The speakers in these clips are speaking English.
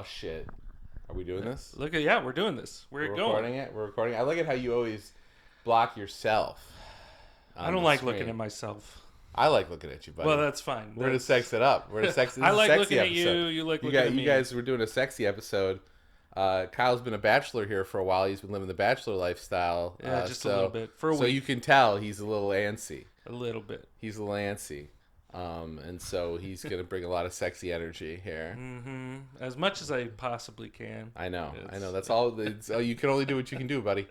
Oh shit! Are we doing this? We're doing this. We're going. Recording it. We're recording. I like it how you always block yourself. I don't like looking at myself. I like looking at you, buddy. Well, that's fine. We're gonna sex it up. We're gonna sex. This I is like a looking sexy episode. at you. You like looking at me. You guys were doing a sexy episode. Kyle's been a bachelor here for a while. He's been living the bachelor lifestyle. Yeah, just a little bit. For a week. So you can tell he's a little antsy. A little bit. He's a little antsy. And so he's going to bring a lot of sexy energy here. Mm-hmm. As much as I possibly can. I know. That's all. You can only do what you can do, buddy.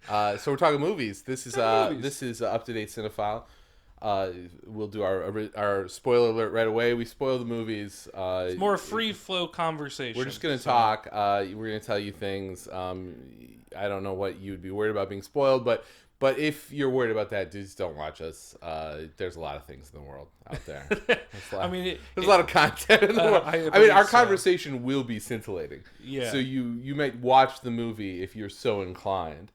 So we're talking movies. This is Up-to-Date Cinephile. We'll do our spoiler alert right away. We spoil the movies. It's more a free flow conversation. We're just going to talk. We're going to tell you things. I don't know what you'd be worried about being spoiled, but if you're worried about that, just don't watch us. There's a lot of things in the world out there. There's a lot of content in the world. Our conversation will be scintillating. Yeah. So you might watch the movie if you're so inclined,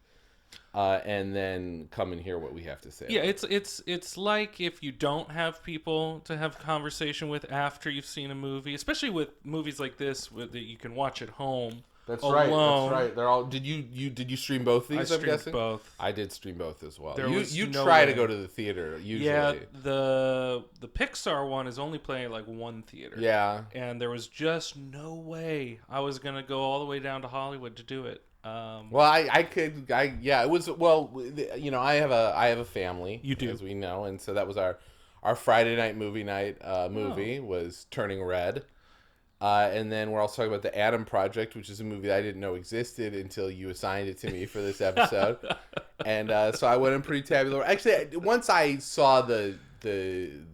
and then come and hear what we have to say. Yeah, it's like if you don't have people to have conversation with after you've seen a movie, especially with movies like this that you can watch at home. That's alone. right. They're all. Did you stream both these? I streamed both. I did stream both as well. You try to go to the theater usually. Yeah, the Pixar one is only playing at like one theater. Yeah, and there was just no way I was gonna go all the way down to Hollywood to do it. Well, it was. Well, I have a family. You do, as we know, and so that was our Friday night movie night. Movie was Turning Red. And then we're also talking about The Adam Project, which is a movie that I didn't know existed until you assigned it to me for this episode. And so I went in pretty tabular. Actually, once I saw the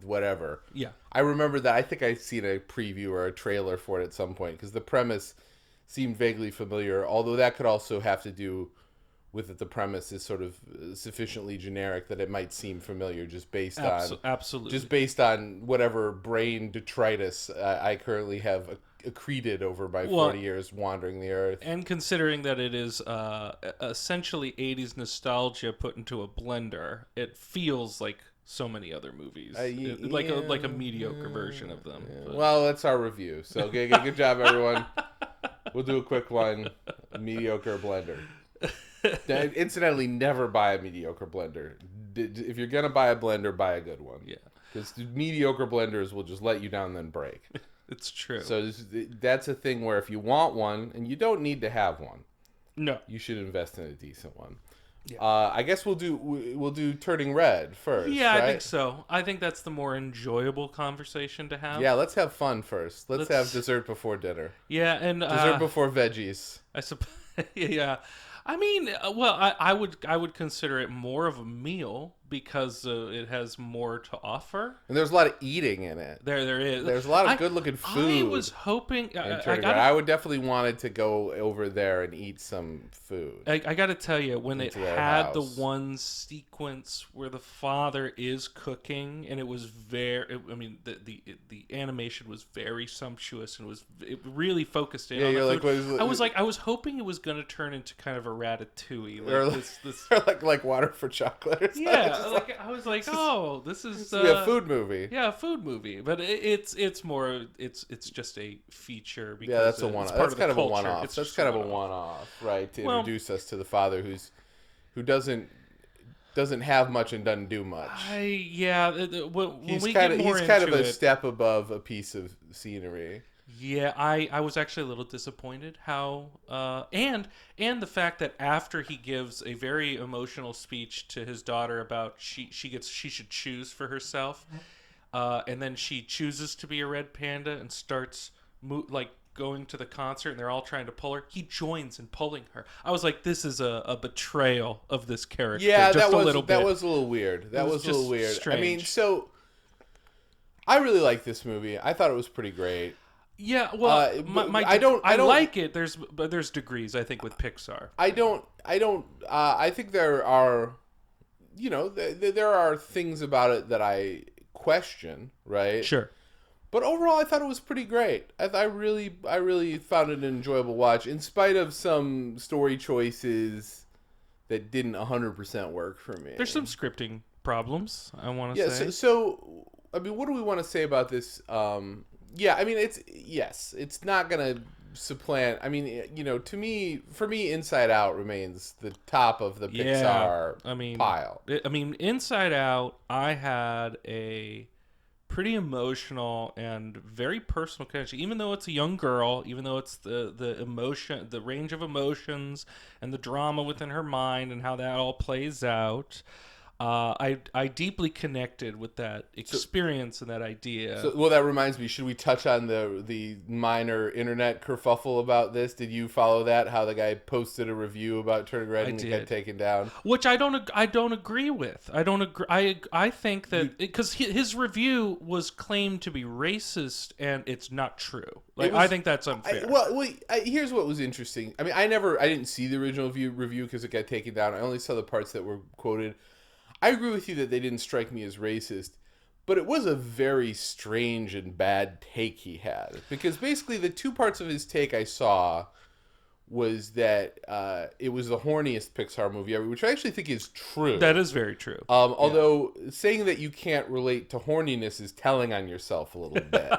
whatever, yeah, I remember that I think I'd seen a preview or a trailer for it at some point because the premise seemed vaguely familiar, although that could also have to do with that the premise is sort of sufficiently generic that it might seem familiar just based on whatever brain detritus I currently have accreted over my 40 years wandering the earth. And considering that it is essentially 80s nostalgia put into a blender, it feels like so many other movies, like a mediocre version of them. Yeah. Well, that's our review. So good job, everyone. We'll do a quick one. Mediocre blender. Incidentally, never buy a mediocre blender. If you're gonna buy a blender, buy a good one. Yeah, because mediocre blenders will just let you down and then break. It's true. So that's a thing where if you want one, and you don't need to have one, no, you should invest in a decent one. Yeah. I guess we'll do Turning Red first. Yeah, right? I think so. I think that's the more enjoyable conversation to have. Yeah, let's have fun first. Let's have dessert before dinner. Yeah, and dessert before veggies. I suppose. Yeah. I mean, I would consider it more of a meal because it has more to offer. And there's a lot of eating in it. There is. There's a lot of good-looking food. I was hoping... I would definitely wanted to go over there and eat some food. I got to tell you, when it had the one sequence where the father is cooking, and it was very... the animation was very sumptuous, and it really focused in on the food. I was hoping it was going to turn into kind of a ratatouille. Or like Water for Chocolate or something. Yeah. I was like, oh, this is a food movie. Yeah, a food movie, but it's just a feature because that's a one. That's kind of a one-off. That's kind of a one-off, right? To introduce us to the father who doesn't have much and doesn't do much. He's kind of a step above a piece of scenery. Yeah, I was actually a little disappointed how and the fact that after he gives a very emotional speech to his daughter about she should choose for herself, and then she chooses to be a red panda and starts going to the concert, and they're all trying to pull her. He joins in pulling her. I was like, this is a betrayal of this character. Yeah, that was a little weird. That was a little weird. Strange. I mean, so I really like this movie. I thought it was pretty great. Yeah, well, I like it. But there's degrees, I think, with Pixar. I think there are, there are things about it that I question, right? Sure. But overall, I thought it was pretty great. I really found it an enjoyable watch, in spite of some story choices that didn't 100% work for me. There's some scripting problems, I want to say. So, I mean, what do we want to say about this? Yeah, I mean, it's not gonna supplant. I mean, for me, Inside Out remains the top of the Yeah, Pixar I mean, pile. Inside Out, I had a pretty emotional and very personal connection. Even though it's a young girl, even though it's the emotion, the range of emotions, and the drama within her mind, and how that all plays out. I deeply connected with that experience and that idea. So, well, that reminds me. Should we touch on the minor internet kerfuffle about this? Did you follow that? How the guy posted a review about Turning Red and got taken down? Which I don't agree with. I don't agree. I think that because his review was claimed to be racist, and it's not true. I think that's unfair. Here's what was interesting. I mean, I didn't see the original review because it got taken down. I only saw the parts that were quoted. I agree with you that they didn't strike me as racist, but it was a very strange and bad take he had. Because basically the two parts of his take I saw was that it was the horniest Pixar movie ever, which I actually think is true. That is very true. Although saying that you can't relate to horniness is telling on yourself a little bit,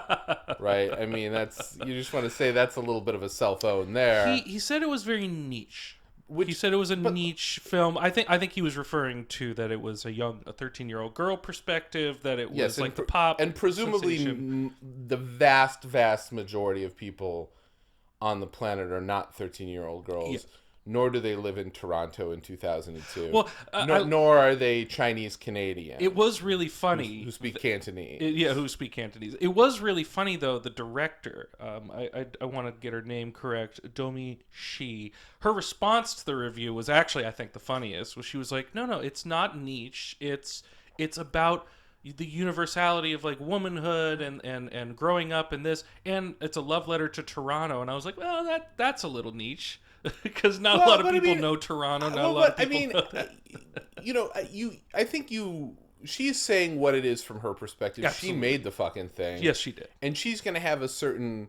right? I mean, you just want to say that's a little bit of a self-own there. He said it was very niche. He said it was a niche film. I think he was referring to that it was a 13-year-old girl perspective, that it was like the pop and presumably the vast majority of people on the planet are not 13-year-old girls. Yeah. Nor do they live in Toronto in 2002. Well, nor are they Chinese Canadian. It was really funny. Who speak Cantonese. Who speak Cantonese. It was really funny, though, the director, I want to get her name correct, Domee Shii, her response to the review was actually, I think, the funniest. She was like, no, it's not niche. It's about the universality of like womanhood and growing up in this, and it's a love letter to Toronto. And I was like, well, that's a little niche. Because not a lot of people know Toronto. Not a lot of people know that. I think she's saying what it is from her perspective. Absolutely. She made the fucking thing. Yes, she did. And she's going to have a certain,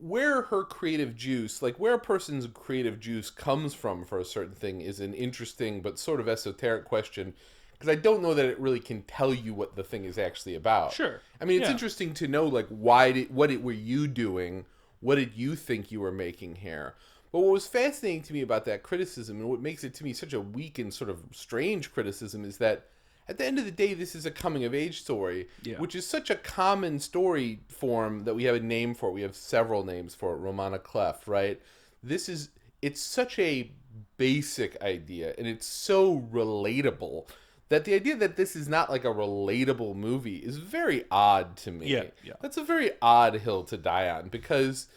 where her creative juice, like where a person's creative juice comes from for a certain thing is an interesting but sort of esoteric question. Because I don't know that it really can tell you what the thing is actually about. Sure. I mean, it's interesting to know, like, what were you doing? What did you think you were making here? But what was fascinating to me about that criticism, and what makes it to me such a weak and sort of strange criticism, is that at the end of the day, this is a coming-of-age story, which is such a common story form that we have a name for it. We have several names for it, Romana Clef, right? It's such a basic idea, and it's so relatable that the idea that this is not like a relatable movie is very odd to me. Yeah. That's a very odd hill to die on, because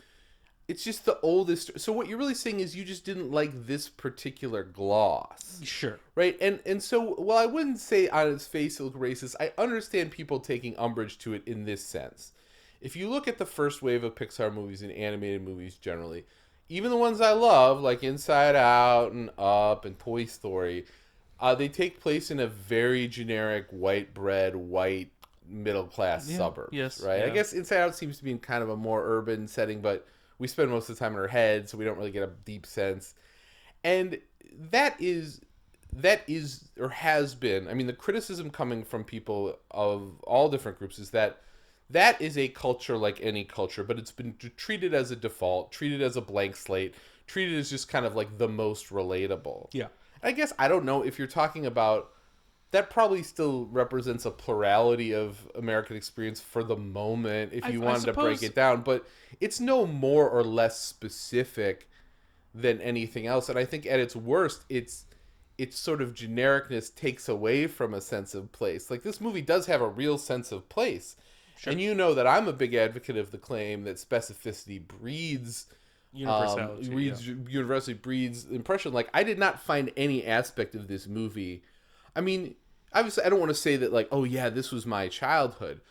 it's just the oldest. So what you're really saying is you just didn't like this particular gloss. Sure. Right? And so, while I wouldn't say on its face it looked racist, I understand people taking umbrage to it in this sense. If you look at the first wave of Pixar movies and animated movies generally, even the ones I love, like Inside Out and Up and Toy Story, they take place in a very generic white middle-class suburb. Yes. Right? Yeah. I guess Inside Out seems to be in kind of a more urban setting, but we spend most of the time in our heads, so we don't really get a deep sense. And that is or has been, I mean, the criticism coming from people of all different groups is that is a culture like any culture, but it's been treated as a default, treated as a blank slate, treated as just kind of like the most relatable. Yeah. I guess, I don't know, if you're talking about, that probably still represents a plurality of American experience for the moment, if you wanted to break it down. But it's no more or less specific than anything else. And I think at its worst, its sort of genericness takes away from a sense of place. Like, this movie does have a real sense of place. Sure. And you know that I'm a big advocate of the claim that specificity breeds universality. Universally breeds impression. Like, I did not find any aspect of this movie. I mean, obviously, I don't want to say that, like, oh yeah, this was my childhood,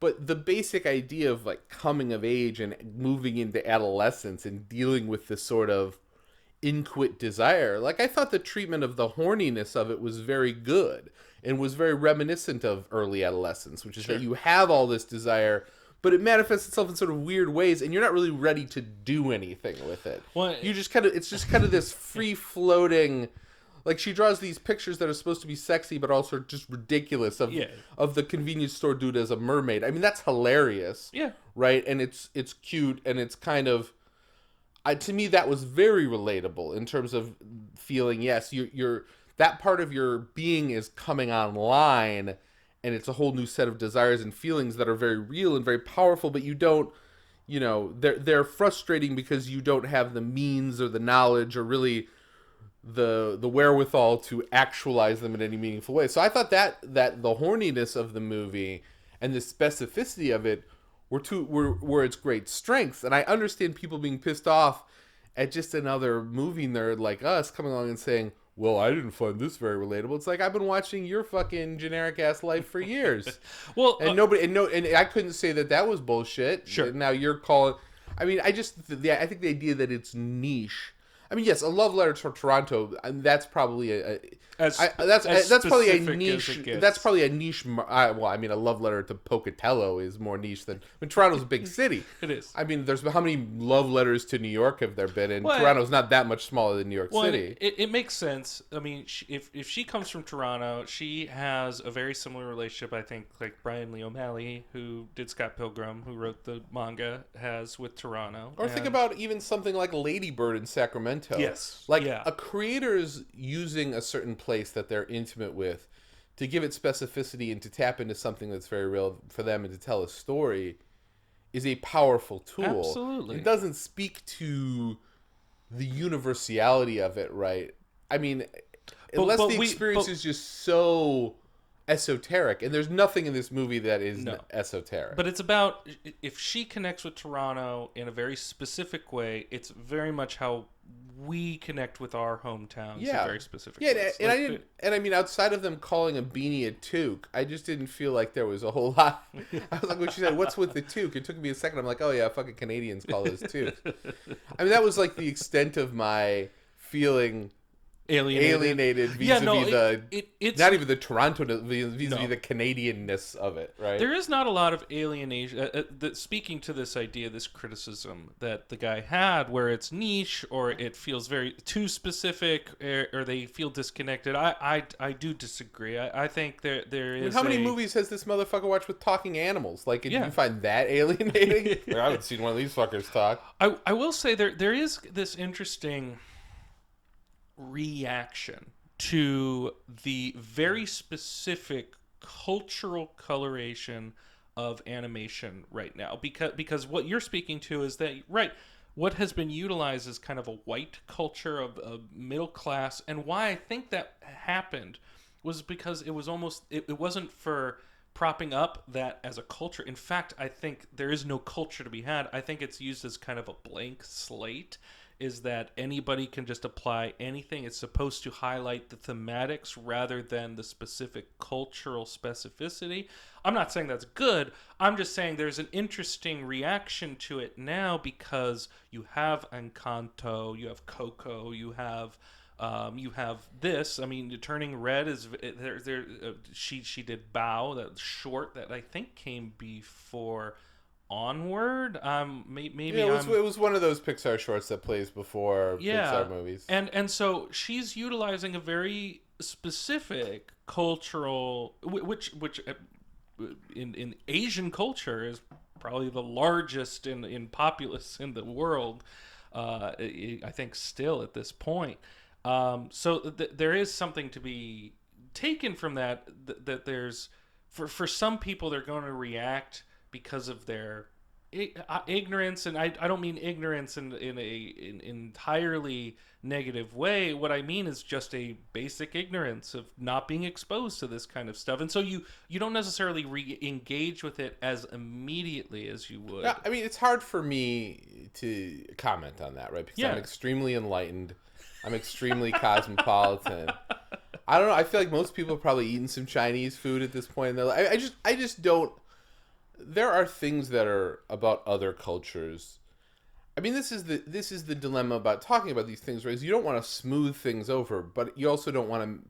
but the basic idea of like coming of age and moving into adolescence and dealing with this sort of inchoate desire, like, I thought the treatment of the horniness of it was very good and was very reminiscent of early adolescence, which is that you have all this desire, but it manifests itself in sort of weird ways, and you're not really ready to do anything with it. Well, it's just kind of this free floating, Like, she draws these pictures that are supposed to be sexy, but also just ridiculous of the convenience store dude as a mermaid. I mean, that's hilarious. Yeah. Right? And it's cute, and it's kind of... to me, that was very relatable in terms of feeling, yes, you're that part of your being is coming online, and it's a whole new set of desires and feelings that are very real and very powerful, but you don't, they're frustrating because you don't have the means or the knowledge or really the wherewithal to actualize them in any meaningful way. So I thought that the horniness of the movie and the specificity of it were its great strengths. And I understand people being pissed off at just another movie nerd like us coming along and saying, well, I didn't find this very relatable. It's like, I've been watching your fucking generic ass life for years. Well, and I couldn't say that was bullshit. Sure. Now you're calling, I mean, I think the idea that it's niche. I mean, yes, a love letter to Toronto. That's probably that's probably a niche. That's probably a niche. Well, I mean, a love letter to Pocatello is more niche than. I mean, Toronto's a big city. It is. I mean, there's how many love letters to New York have there been? And Toronto's not that much smaller than New York City. It makes sense. I mean, if she comes from Toronto, she has a very similar relationship, I think, like Brian Lee O'Malley, who did Scott Pilgrim, who wrote the manga, has with Toronto. Or think about even something like Lady Bird in Sacramento. Yes. Like, a creator's using a certain place that they're intimate with to give it specificity and to tap into something that's very real for them and to tell a story is a powerful tool. Absolutely. It doesn't speak to the universality of it, right? I mean, unless the experience is just so esoteric, and there's nothing in this movie that is esoteric. But it's about, if she connects with Toronto in a very specific way, it's very much how we connect with our hometowns in very specific ways. And I mean, outside of them calling a beanie a toque, I just didn't feel like there was a whole lot. I was like, when she said, what's with the toque? It took me a second. I'm like, oh yeah, fucking Canadians call those toques. I mean, that was like the extent of my feeling alienated vis-a-vis it's not even the Toronto vis-a-vis the Canadianness of it, right? There is not a lot of alienation. Speaking to this idea, this criticism that the guy had, where it's niche or it feels very too specific, or they feel disconnected. I do disagree. I think there is. How many movies has this motherfucker watched with talking animals? Like, did you find that alienating? I haven't seen one of these fuckers talk. I will say there is this interesting reaction to the very specific cultural coloration of animation right now, because what you're speaking to is that what has been utilized is kind of a white culture of middle class, and why I think that happened was because it was almost it wasn't for propping up that as a culture. In fact, I think there is no culture to be had. I think it's used as kind of a blank slate, is that anybody can just apply anything. It's supposed to highlight the thematics rather than the specific cultural specificity. I'm not saying that's good. I'm just saying there's an interesting reaction to it now because you have Encanto, you have Coco, you have this. I mean, Turning Red is there. She did Bao, that short that I think came before Onward. Maybe it was one of those Pixar shorts that plays before Pixar movies. And so she's utilizing a very specific cultural, which in Asian culture is probably the largest in populace in the world. I think still at this point. So there is something to be taken from that there's for some people they're going to react because of their ignorance, and I don't mean ignorance in an entirely negative way. What I mean is just a basic ignorance of not being exposed to this kind of stuff, and so you don't necessarily re-engage with it as immediately as you would. Yeah, I mean, it's hard for me to comment on that, right? Because I'm extremely enlightened. I'm extremely cosmopolitan. I don't know. I feel like most people have probably eaten some Chinese food at this point in their life. I just don't. There are things that are about other cultures. I mean, this is the dilemma about talking about these things, right? Is you don't want to smooth things over, but you also don't want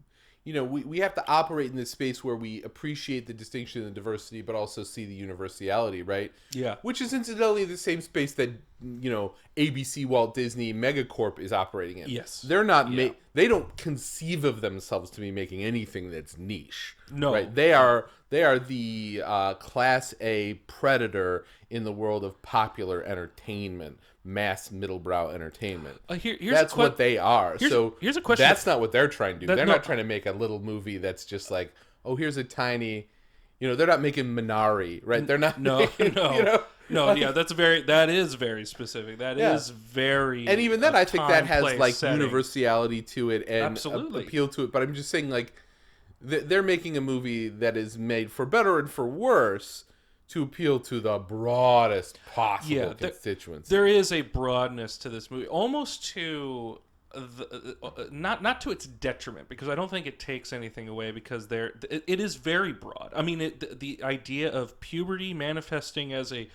to, we have to operate in this space where we appreciate the distinction and the diversity, but also see the universality, right? Yeah. Which is incidentally the same space that ABC Walt Disney megacorp is operating in. Yes. They're not Yeah. they don't conceive of themselves to be making anything that's niche. No. Right? They are the class A predator in the world of popular entertainment, mass middlebrow entertainment. That's what they are. Here's a question. That's not what they're trying to do. They're no, not trying to make a little movie that's just like, oh, here's a tiny, they're not making Minari, right? They're not. No, making, yeah, that is very specific. That is very. And even then, I think that has like setting. Universality to it and Absolutely. appeal to it. But I'm just saying, like, they're making a movie that is made for better and for worse to appeal to the broadest possible constituency. There is a broadness to this movie, almost to not to its detriment, because I don't think it takes anything away, because it is very broad. I mean, the idea of puberty manifesting as a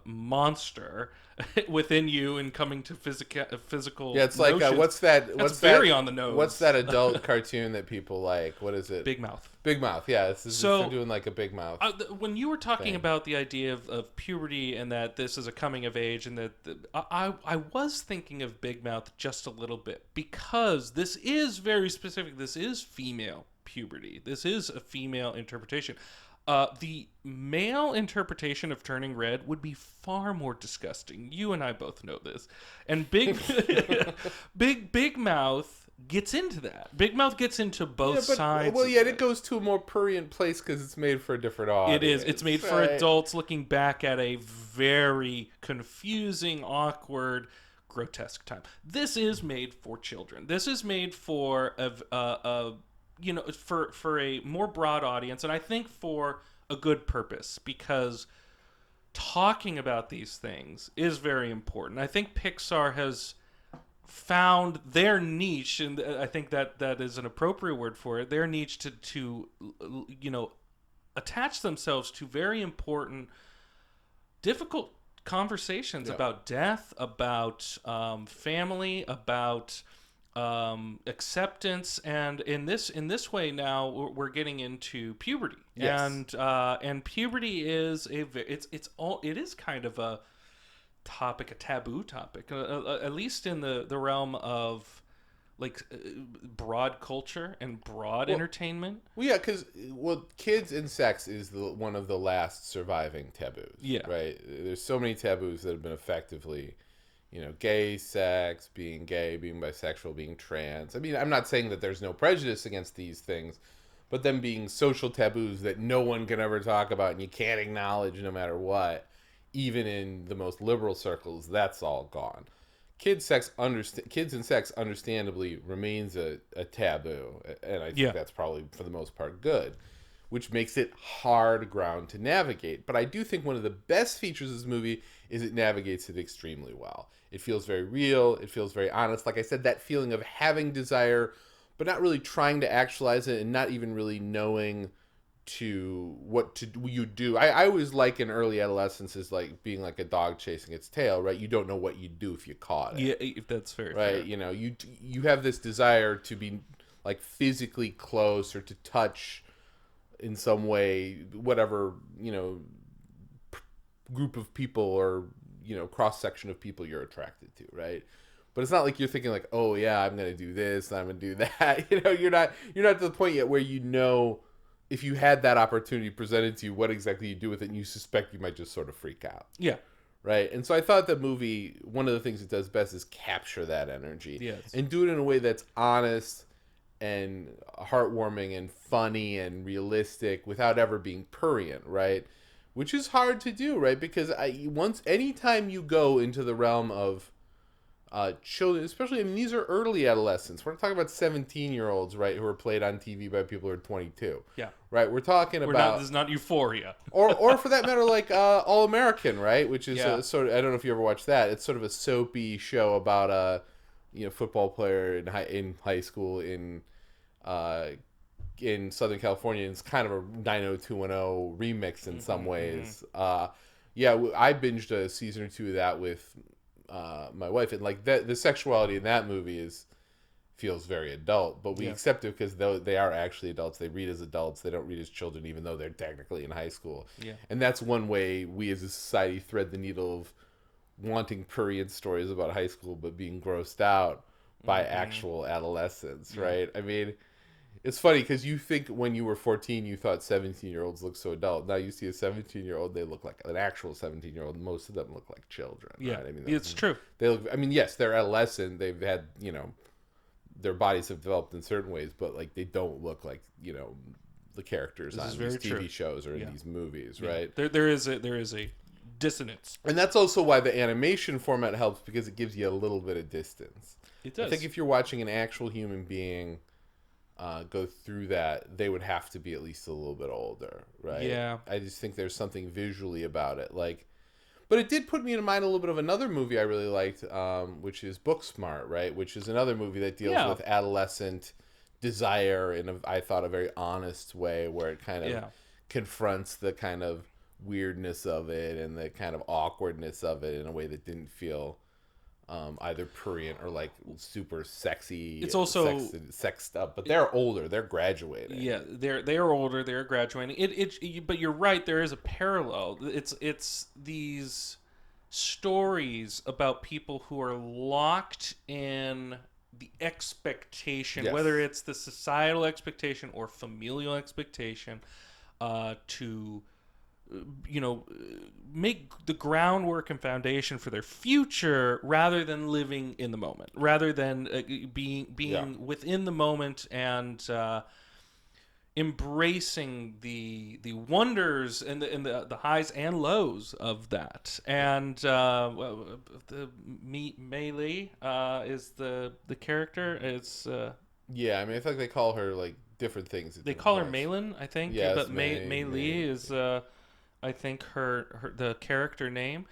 monster within you and coming to physical. Yeah, it's like what's very on the nose. What's that adult cartoon that people like? What is it? Big Mouth. Big Mouth. Yeah, they're doing like a Big Mouth. When you were talking about the idea of puberty and that this is a coming of age, and that I was thinking of Big Mouth just a little bit, because this is very specific. This is female puberty. This is a female interpretation. The male interpretation of turning red would be far more disgusting. You and I both know this. And Big Mouth gets into that. Big Mouth gets into both sides. Well, yeah, it goes to a more prurient place because it's made for a different audience. It is. It's made for adults looking back at a very confusing, awkward, grotesque time. This is made for children. This is made for for a more broad audience, and I think for a good purpose, because talking about these things is very important. I think Pixar has found their niche, and I think that is an appropriate word for it, their niche to attach themselves to very important, difficult conversations about death, about family, about acceptance, and in this way now we're getting into puberty. Yes. And puberty is it is kind of a topic, a taboo topic, at least in the realm of like broad culture and broad entertainment. Well, yeah, because kids and sex is one of the last surviving taboos. Yeah, right. There's so many taboos that have been effectively, gay sex, being gay, being bisexual, being trans. I mean, I'm not saying that there's no prejudice against these things, but them being social taboos that no one can ever talk about and you can't acknowledge no matter what, even in the most liberal circles, that's all gone. Kids and sex understandably remains a taboo, and I think that's probably for the most part good, which makes it hard ground to navigate. But I do think one of the best features of this movie is it navigates it extremely well. It feels very real. It feels very honest. Like I said, that feeling of having desire, but not really trying to actualize it, and not even really knowing what you do. I always like in early adolescence is like being like a dog chasing its tail, right? You don't know what you'd do if you caught it. Yeah, that's very right. Fair. You have this desire to be like physically close or to touch in some way whatever group of people or cross section of people you're attracted to, right? But it's not like you're thinking like, oh yeah, I'm gonna do this and I'm gonna do that. You're not to the point yet where if you had that opportunity presented to you, what exactly you do with it, and you suspect you might just sort of freak out. Yeah. Right. And so I thought the movie, one of the things it does best is capture that energy. Yes. And do it in a way that's honest and heartwarming and funny and realistic without ever being prurient, right? Which is hard to do, right? Because anytime you go into the realm of children, especially, these are early adolescents. We're not talking about 17-year-olds, right, who are played on TV by people who are 22. Yeah. Right? We're talking about... This is not Euphoria. or for that matter, like All American, right? Which is sort of... I don't know if you ever watched that. It's sort of a soapy show about a football player in high school in Southern California. It's kind of a 90210 remix in some ways. I binged a season or two of that with my wife, and like the sexuality in that movie feels very adult, but we accept it because they are actually adults. They read as adults. They don't read as children, even though they're technically in high school. Yeah. And that's one way we as a society thread the needle of wanting prurient stories about high school, but being grossed out by actual adolescence, right? I mean, it's funny because you think when you were 14, you thought 17-year-olds look so adult. Now you see a 17-year-old, they look like an actual 17-year-old. Most of them look like children. Yeah, right? I mean, it's true. They look. I mean, yes, they're adolescent. They've had, their bodies have developed in certain ways, but like they don't look like the characters on these TV shows or in these movies, right? There is a dissonance, and that's also why the animation format helps because it gives you a little bit of distance. It does. I think if you're watching an actual human being go through that, they would have to be at least a little bit older, right? Yeah. I just think there's something visually about it, but it did put me in mind a little bit of another movie I really liked, which is Booksmart, right? Which is another movie that deals with adolescent desire in I thought a very honest way, where it kind of confronts the kind of weirdness of it and the kind of awkwardness of it in a way that didn't feel either prurient or like super sexy. It's also sexed up, but they're older. They're graduating. Yeah, they are older. They're graduating. But you're right. There is a parallel. It's these stories about people who are locked in the expectation, whether it's the societal expectation or familial expectation, to make the groundwork and foundation for their future rather than living in the moment, rather than being within the moment and embracing the wonders and the highs and lows of that. And the Mei Li is the character. It's I mean, I feel like they call her like different things. They call her Meilin, I think. Yes, but Mei Li is I think her the character name.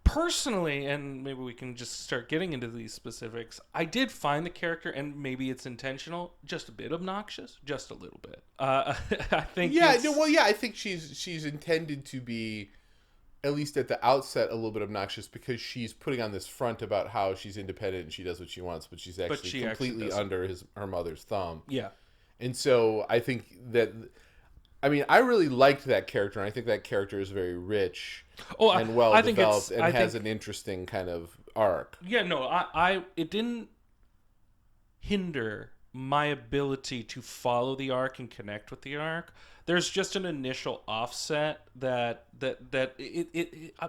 Personally, and maybe we can just start getting into these specifics, I did find the character, and maybe it's intentional, just a bit obnoxious, just a little bit. I think. I think she's intended to be, at least at the outset, a little bit obnoxious because she's putting on this front about how she's independent and she does what she wants, but she's actually completely under her mother's thumb. Yeah, and so I think that. I mean, I really liked that character, and I think that character is very rich and well developed and has an interesting kind of arc. Yeah, no, it didn't hinder my ability to follow the arc and connect with the arc. There's just an initial offset that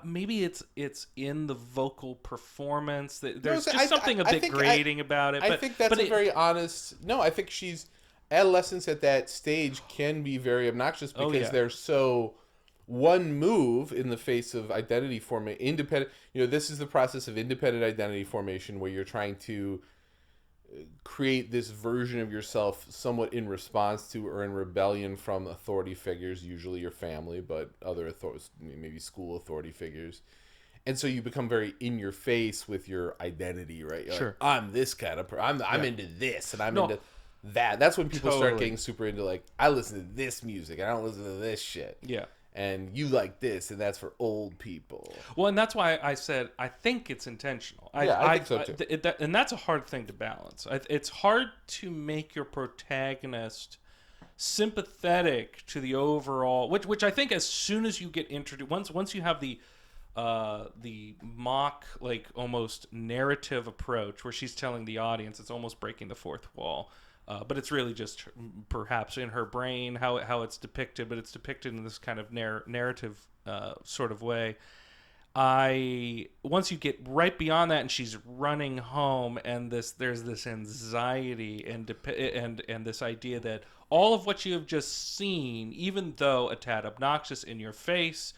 maybe it's in the vocal performance. There's just something a bit grating about it. I think that's very honest. No, I think adolescents at that stage can be very obnoxious because they're so one move in the face of identity formation, independent. This is the process of independent identity formation where you're trying to create this version of yourself somewhat in response to or in rebellion from authority figures, usually your family, but other authorities, maybe school authority figures. And so you become very in your face with your identity, right? You're sure. Like, I'm this kind of person. I'm into this and I'm into that's when people start getting super into like, I listen to this music and I don't listen to this shit. Yeah. And you like this, and that's for old people. Well, and that's why I said I think it's intentional. I think so too. And that's a hard thing to balance. It's hard to make your protagonist sympathetic to the overall, which I think as soon as you get introduced, once you have the mock, like almost narrative approach where she's telling the audience, it's almost breaking the fourth wall. But it's really just perhaps in her brain how it's depicted, but it's depicted in this kind of narrative sort of way. Once you get right beyond that, and she's running home, and there's this anxiety and this idea that all of what you have just seen, even though a tad obnoxious in your face,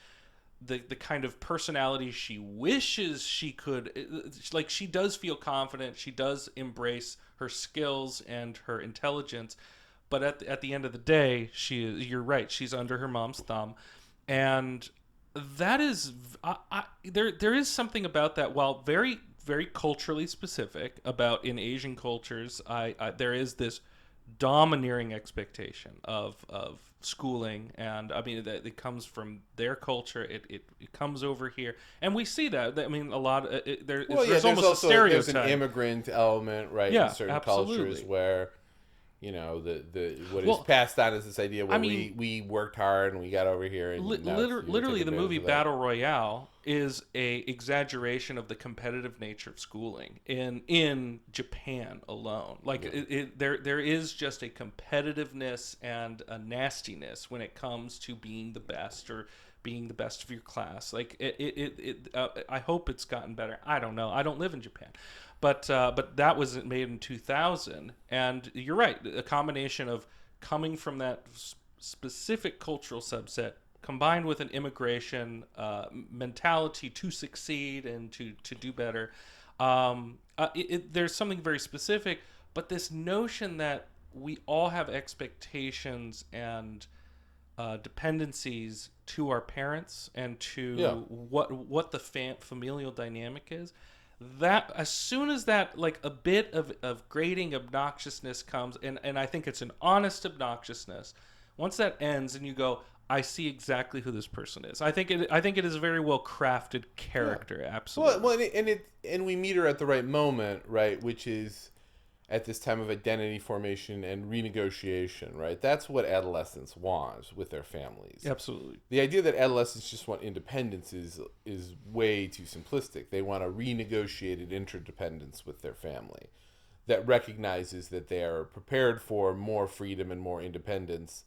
the kind of personality she wishes she could, like she does feel confident, she does embrace her skills and her intelligence, but at the end of the day, you're right, she's under her mom's thumb, and that is there is something about that, while very very culturally specific about in Asian cultures, there is this domineering expectation of schooling, and I mean that it comes from their culture. It comes over here, and we see that. I mean, a lot of there's almost a stereotype. There's an immigrant element, right? In certain cultures where You know, the what is Well, passed on is this idea where I mean, we worked hard and we got over here and now you're literally, taking the advantage movie of that. Battle Royale is a exaggeration of the competitive nature of schooling in Japan alone. Like there is just a competitiveness and a nastiness when it comes to being the best or being the best of your class. Like I hope it's gotten better. I don't know. I don't live in Japan, but that was made in 2000, and you're right. A combination of coming from that specific cultural subset combined with an immigration mentality to succeed and to do better. There's something very specific, but this notion that we all have expectations and dependencies to our parents and Yeah. to what the familial dynamic is, that as soon as that, like, a bit of grating obnoxiousness comes, and I think it's an honest obnoxiousness, once that ends and you go, I see exactly who this person is. I think it is a very well crafted character. Yeah. Absolutely. Well, and we meet her at the right moment, right? Which is at this time of identity formation and renegotiation, right? That's what adolescents want with their families. Absolutely. The idea that adolescents just want independence is way too simplistic. They want a renegotiated interdependence with their family that recognizes that they are prepared for more freedom and more independence,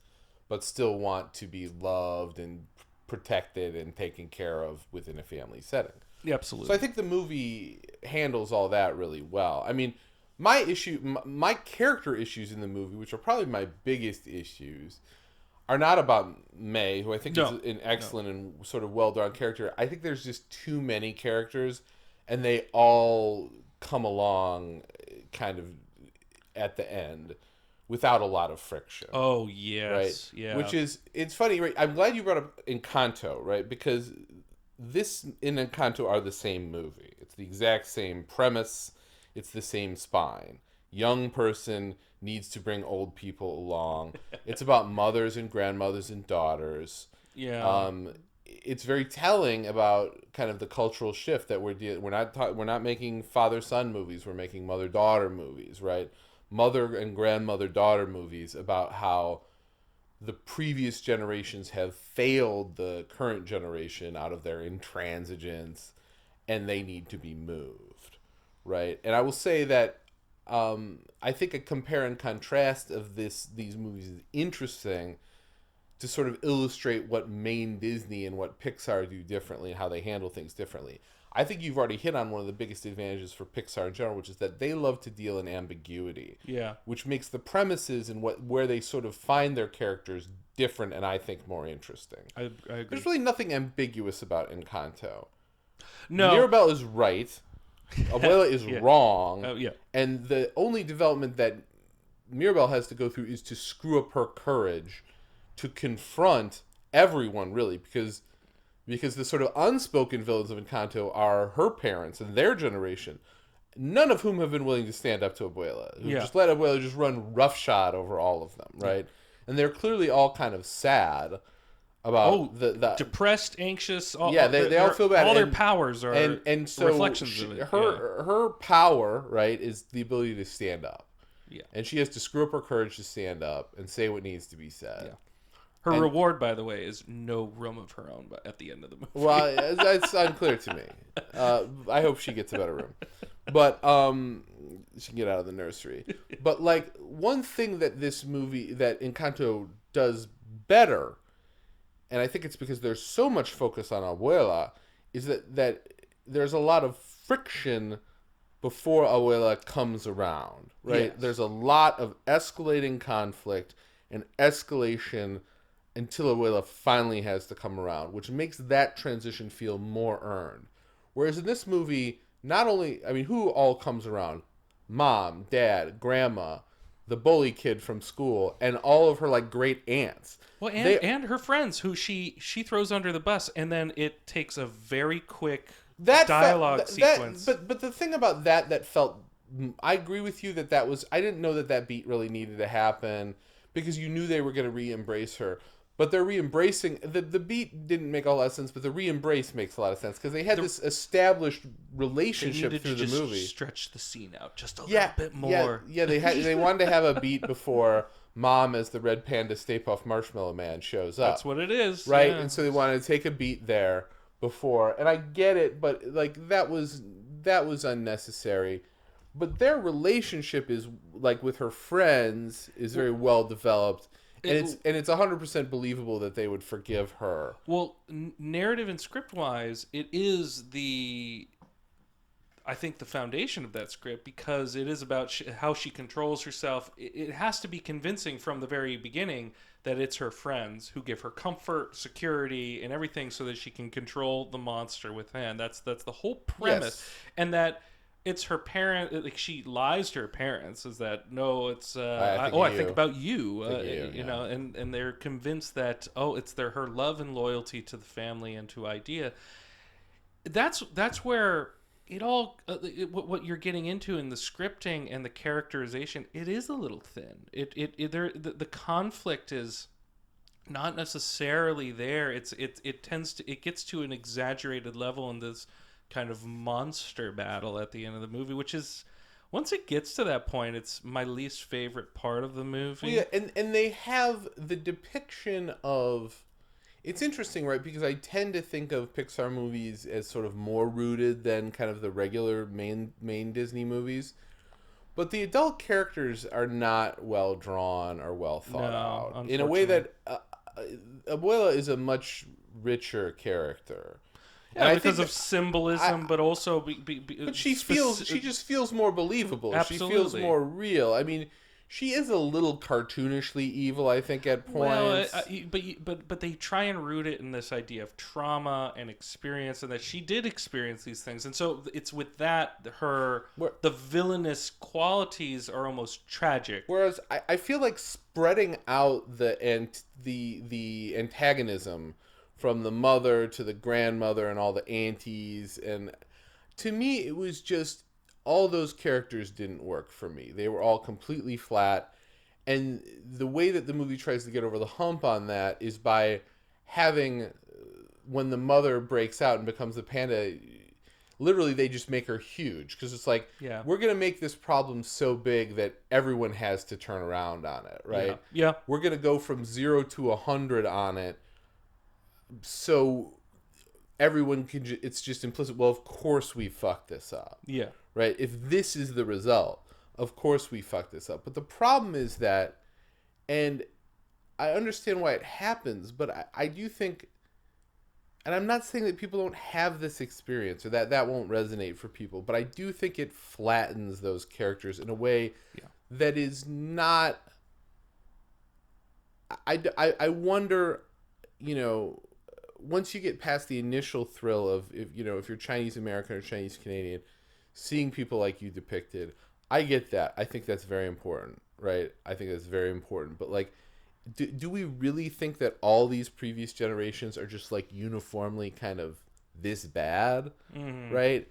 but still want to be loved and protected and taken care of within a family setting. Yeah, absolutely. So I think the movie handles all that really well. I mean, my character issues in the movie, which are probably my biggest issues, are not about May, who I think is an excellent and sort of well-done character. I think there's just too many characters, and they all come along kind of at the end without a lot of friction. Oh, yes. Right? Yeah. Which is, it's funny, right? I'm glad you brought up Encanto, right? Because this and Encanto are the same movie. It's the exact same premise. It's the same spine. Young person needs to bring old people along. It's about mothers and grandmothers and daughters. Yeah. It's very telling about kind of the cultural shift that we're not making father-son movies. We're making mother-daughter movies, right? Mother and grandmother-daughter movies about how the previous generations have failed the current generation out of their intransigence, and they need to be moved, right? And I will say that I think a compare and contrast of these movies is interesting to sort of illustrate what main Disney and what Pixar do differently and how they handle things differently. I think you've already hit on one of the biggest advantages for Pixar in general, which is that they love to deal in ambiguity. Yeah. Which makes the premises and where they sort of find their characters different and I think more interesting. I agree. There's really nothing ambiguous about Encanto. No. Mirabel is right. Abuela is wrong. Oh, yeah. And the only development that Mirabel has to go through is to screw up her courage to confront everyone, really, because the sort of unspoken villains of Encanto are her parents and their generation, none of whom have been willing to stand up to Abuela, who just let Abuela just run roughshod over all of them, right? Yeah. And they're clearly all kind of sad about the depressed, anxious. They all feel bad. All their powers are and so reflections of it. Her power, right, is the ability to stand up. Yeah. And she has to screw up her courage to stand up and say what needs to be said. Yeah. Her reward, by the way, is no room of her own at the end of the movie. Well, that's unclear to me. I hope she gets a better room. But she can get out of the nursery. But, like, one thing that that Encanto does better, and I think it's because there's so much focus on Abuela, is that there's a lot of friction before Abuela comes around, right? Yes. There's a lot of escalating conflict and escalation until Abuela finally has to come around, which makes that transition feel more earned. Whereas in this movie, who all comes around? Mom, Dad, Grandma, the bully kid from school, and all of her, like, great aunts. Well, and her friends, who she throws under the bus, and then it takes a very quick dialogue sequence. But the thing about that felt... I agree with you that was... I didn't know that beat really needed to happen, because you knew they were going to re-embrace her. But they're re-embracing the beat didn't make a lot of sense, but the re-embrace makes a lot of sense because they had this established They relationship needed through to the just movie. stretch the scene out just a Yeah, little bit more. yeah. They wanted to have a beat before Mom as the Red Panda Stay Puft Marshmallow Man shows up. That's what it is, right? yeah. And so they wanted to take a beat there before, and I get it, but like that was unnecessary. But their relationship is like with her friends is very well developed, and it's 100% believable that they would forgive her. Well, narrative and script wise, it is I think the foundation of that script, because it is about how she controls herself. It has to be convincing from the very beginning that it's her friends who give her comfort, security, and everything so that she can control the monster within. That's the whole premise. Yes. And that it's her parent, like she lies to her parents, is that no, it's I think about you, you know, and they're convinced that it's her love and loyalty to the family and to Idea. That's where it all what you're getting into in the scripting and the characterization, it is a little thin. The conflict is not necessarily there. It gets to an exaggerated level in this kind of monster battle at the end of the movie, which is, once it gets to that point, it's my least favorite part of the movie. Well, yeah, and they have the depiction of. It's interesting, right? Because I tend to think of Pixar movies as sort of more rooted than kind of the regular main Disney movies. But the adult characters are not well drawn or well thought out. In a way that Abuela is a much richer character. Yeah, because of symbolism, but also but she just feels more believable. Absolutely. She feels more real. I mean, she is a little cartoonishly evil, I think, at points. Well, but they try and root it in this idea of trauma and experience, and that she did experience these things, and so it's with that the villainous qualities are almost tragic. Whereas I feel like spreading out the antagonism from the mother to the grandmother and all the aunties, and to me it was just, all those characters didn't work for me. They were all completely flat. And the way that the movie tries to get over the hump on that is by having, when the mother breaks out and becomes a panda, literally they just make her huge. Because it's like, we're going to make this problem so big that everyone has to turn around on it, right? Yeah. We're going to go from 0 to 100 on it. So everyone can, it's just implicit, well, of course we fucked this up. Yeah. Right? If this is the result, of course we fucked this up. But the problem is that, and I understand why it happens, but I do think, and I'm not saying that people don't have this experience or that won't resonate for people, but I do think it flattens those characters in a way that is not, I wonder, you know, once you get past the initial thrill of, if you're Chinese American or Chinese Canadian, seeing people like you depicted, I get that. I think that's very important, right? I think that's very important. But like, do we really think that all these previous generations are just like uniformly kind of this bad, right?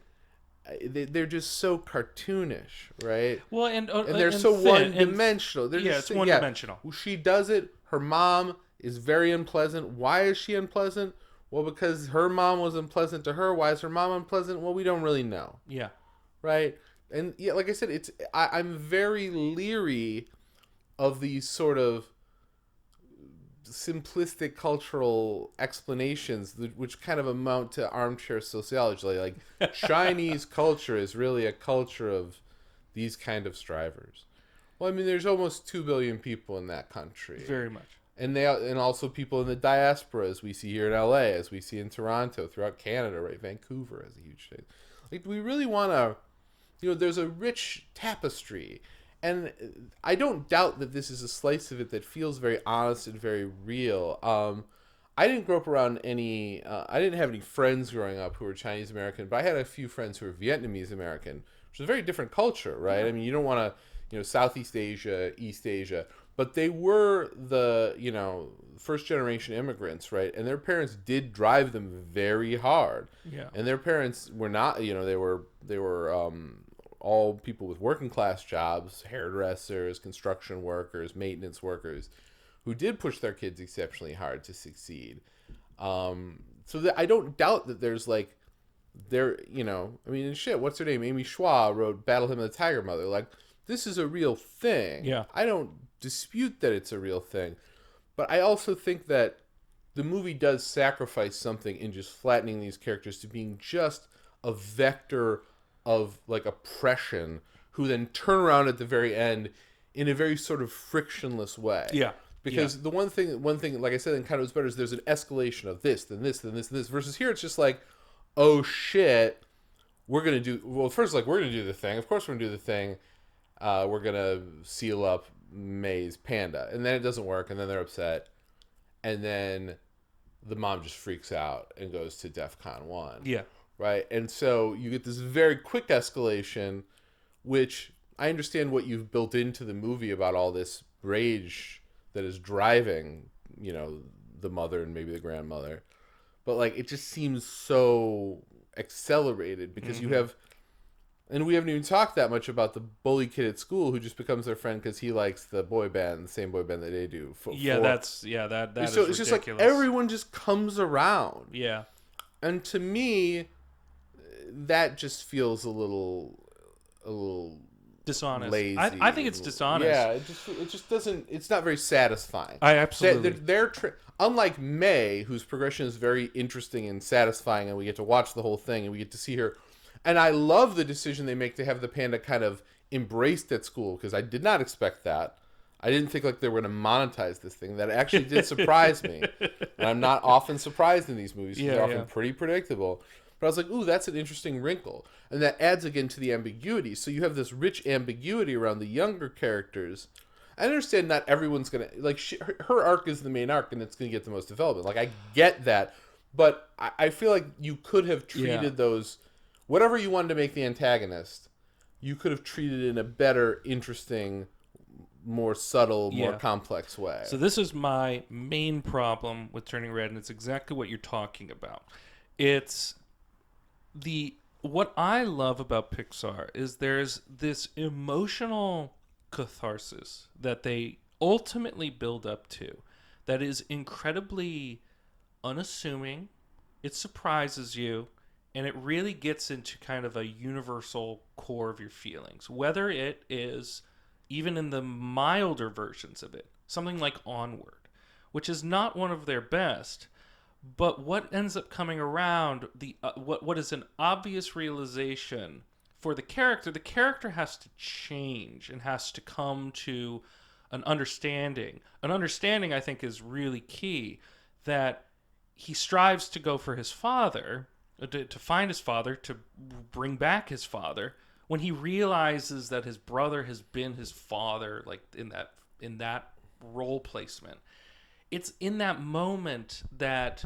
They're just so cartoonish, right? Well, and they're so one-dimensional. It's one-dimensional. She does it. Her mom is very unpleasant. Why is she unpleasant? Well, because her mom was unpleasant to her. Why is her mom unpleasant? Well, we don't really know. Yeah. Right? And yeah, like I said, I'm very leery of these sort of simplistic cultural explanations which kind of amount to armchair sociology. Like Chinese culture is really a culture of these kind of strivers. Well, I mean, there's almost 2 billion people in that country. Very much. And also people in the diaspora, as we see here in LA, as we see in Toronto, throughout Canada, right? Vancouver has a huge thing. Like, do we really want to, there's a rich tapestry. And I don't doubt that this is a slice of it that feels very honest and very real. I didn't grow up around I didn't have any friends growing up who were Chinese American, but I had a few friends who were Vietnamese American, which is a very different culture, right? I mean, you don't want to, Southeast Asia, East Asia, but they were the, first generation immigrants, right? And their parents did drive them very hard. Yeah. And their parents were not, they were all people with working class jobs, hairdressers, construction workers, maintenance workers, who did push their kids exceptionally hard to succeed. So that I don't doubt that there's like there, I mean, and shit, what's her name? Amy Schwa wrote Battle Hymn of the Tiger Mother. Like, this is a real thing. Yeah. I don't dispute that it's a real thing. But I also think that the movie does sacrifice something in just flattening these characters to being just a vector of like oppression, who then turn around at the very end in a very sort of frictionless way. Yeah. Because the one thing, like I said, in Kind of Was Better is there's an escalation of this, then this, then this, then this. Versus here, it's just like, oh shit, we're gonna do. Well, first, like, we're gonna do the thing. Of course, we're gonna do the thing. We're gonna seal up May's panda, and then it doesn't work, and then they're upset, and then the mom just freaks out and goes to DEFCON 1. Yeah. Right? And so you get this very quick escalation, which I understand what you've built into the movie about all this rage that is driving, the mother and maybe the grandmother. But, like, it just seems so accelerated because you have... And we haven't even talked that much about the bully kid at school who just becomes their friend because he likes the boy band, the same boy band that they do. That is ridiculous. It's just like everyone just comes around. Yeah. And to me, that just feels a little dishonest. Lazy. I think it's dishonest. Yeah, it just doesn't. It's not very satisfying. I absolutely. Unlike May, whose progression is very interesting and satisfying, and we get to watch the whole thing, and we get to see her. And I love the decision they make to have the panda kind of embraced at school, because I did not expect that. I didn't think like they were going to monetize this thing. That actually did surprise me. And I'm not often surprised in these movies because they're often pretty predictable. But I was like, ooh, that's an interesting wrinkle. And that adds again to the ambiguity. So you have this rich ambiguity around the younger characters. I understand not everyone's going to... Like, her arc is the main arc, and it's going to get the most development. Like, I get that. But I feel like you could have treated those... Whatever you wanted to make the antagonist, you could have treated it in a better, interesting, more subtle, more complex way. So this is my main problem with Turning Red, and it's exactly what you're talking about. It's what I love about Pixar is there's this emotional catharsis that they ultimately build up to that is incredibly unassuming. It surprises you. And it really gets into kind of a universal core of your feelings. Whether it is, even in the milder versions of it, something like Onward, which is not one of their best, but what ends up coming around, what is an obvious realization for the character has to change and has to come to an understanding. An understanding, I think, is really key, that he strives to go for his father... To find his father, to bring back his father, when he realizes that his brother has been his father, like in that role placement. It's in that moment that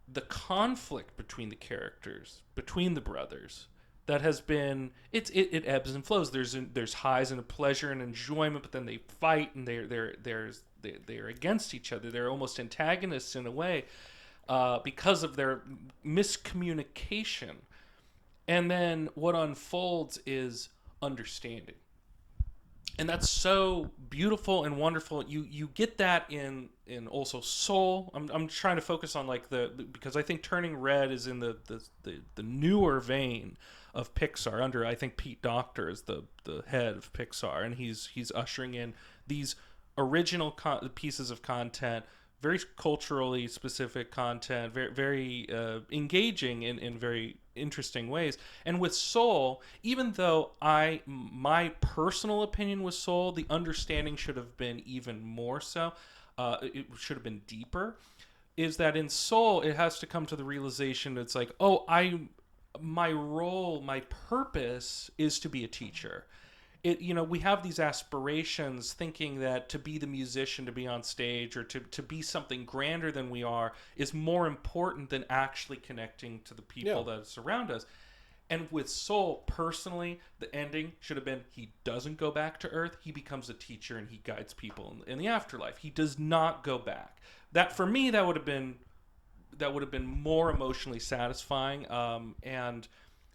the conflict between the characters, between the brothers, that has been it ebbs and flows. There's highs and pleasure and enjoyment, but then they fight and they're against each other. They're almost antagonists in a way. Because of their miscommunication. And then what unfolds is understanding. And that's so beautiful and wonderful. You get that in also Soul. I'm trying to focus on like because I think Turning Red is in the newer vein of Pixar, under I think Pete Docter is the head of Pixar, and he's ushering in these original pieces of content, very culturally specific content, very, very engaging in very interesting ways. And with Soul, even though my personal opinion with Soul, the understanding should have been even more so, it should have been deeper, is that in Soul, it has to come to the realization that it's like, my role, my purpose is to be a teacher. We have these aspirations thinking that to be the musician, to be on stage, or to be something grander than we are is more important than actually connecting to the people that surround us. And with Soul, personally, the ending should have been he doesn't go back to Earth. He becomes a teacher and he guides people in the afterlife. He does not go back. That, for me, that would have been more emotionally satisfying. And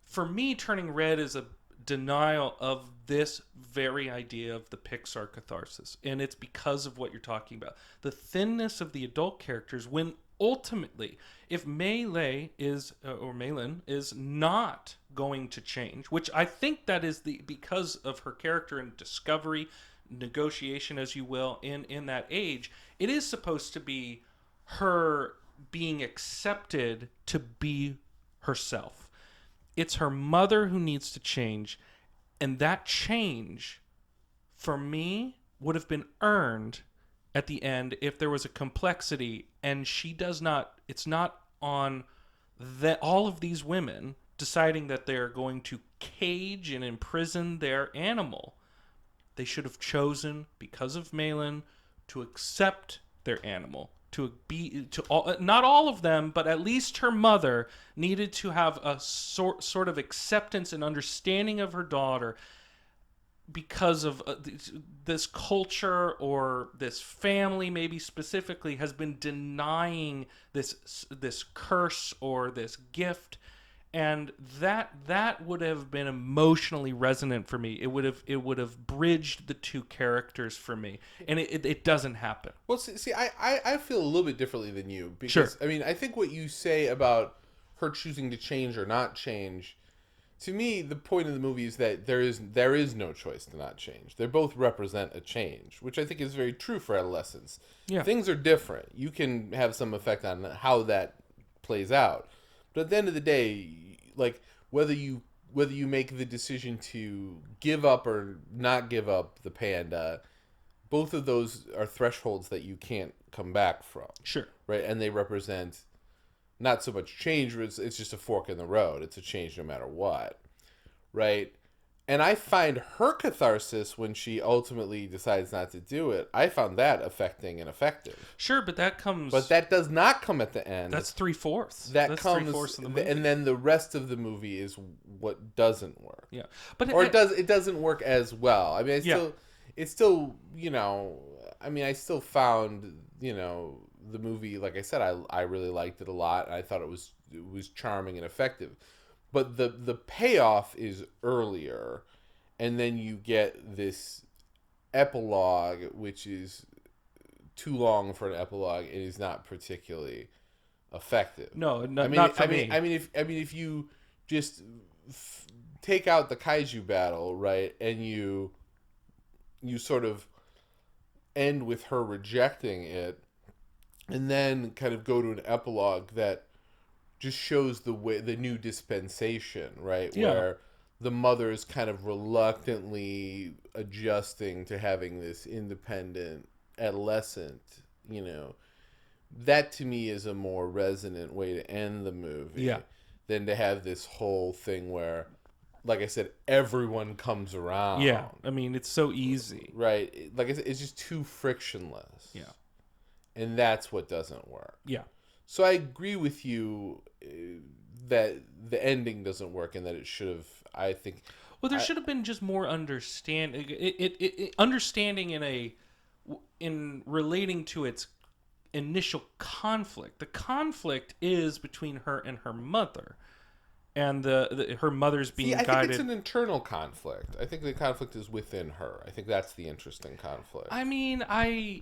for me, Turning Red is a denial of this very idea of the Pixar catharsis. And it's because of what you're talking about. The thinness of the adult characters, when ultimately, if Melee is, or Malin is not going to change, which I think that is because of her character and discovery, negotiation, as you will, in that age, it is supposed to be her being accepted to be herself. It's her mother who needs to change, and that change, for me, would have been earned at the end if there was a complexity, and she does not. It's not on all of these women deciding that they're going to cage and imprison their animal. They should have chosen, because of Malin, to accept their animal. Not all of them, but at least her mother needed to have a sort of acceptance and understanding of her daughter, because of this culture or this family, maybe specifically, has been denying this curse or this gift. And that would have been emotionally resonant for me. It would have bridged the two characters for me, and it doesn't happen. Well, see, I feel a little bit differently than you, because Sure. I mean, I think what you say about her choosing to change or not change, to me, the point of the movie is that there is no choice to not change. They both represent a change, which I think is very true for adolescence. Yeah. Things are different. You can have some effect on how that plays out. But at the end of the day, like, whether you make the decision to give up or not give up the panda, both of those are thresholds that you can't come back from. Sure. Right? And they represent not so much change, it's just a fork in the road. It's a change no matter what. Right? And I find her catharsis when she ultimately decides not to do it, I found that affecting and effective. Sure, but that does not come at the end. That's 3/4. That's comes 3/4 of the movie. And then the rest of the movie is what doesn't work. Yeah, but it doesn't work as well. I mean, Yeah. it's still, I still found, the movie, like I said, I really liked it a lot, and I thought it was charming and effective. But the payoff is earlier, and then you get this epilogue, which is too long for an epilogue. It is not particularly effective. No, not for me. If you just take out the kaiju battle, right, and you sort of end with her rejecting it, and then kind of go to an epilogue that just shows the new dispensation, right? Yeah. Where the mother is kind of reluctantly adjusting to having this independent adolescent, that to me is a more resonant way to end the movie than to have this whole thing where, like I said, everyone comes around. Yeah, I mean, it's so easy. Right. Like I said, it's just too frictionless. Yeah. And that's what doesn't work. Yeah. So I agree with you that the ending doesn't work and that it should have, I think... Well, there should have been just more understanding. Understanding in relating to its initial conflict. The conflict is between her and her mother. And her mother's being guided. I think it's an internal conflict. I think the conflict is within her. I think that's the interesting conflict. I mean, I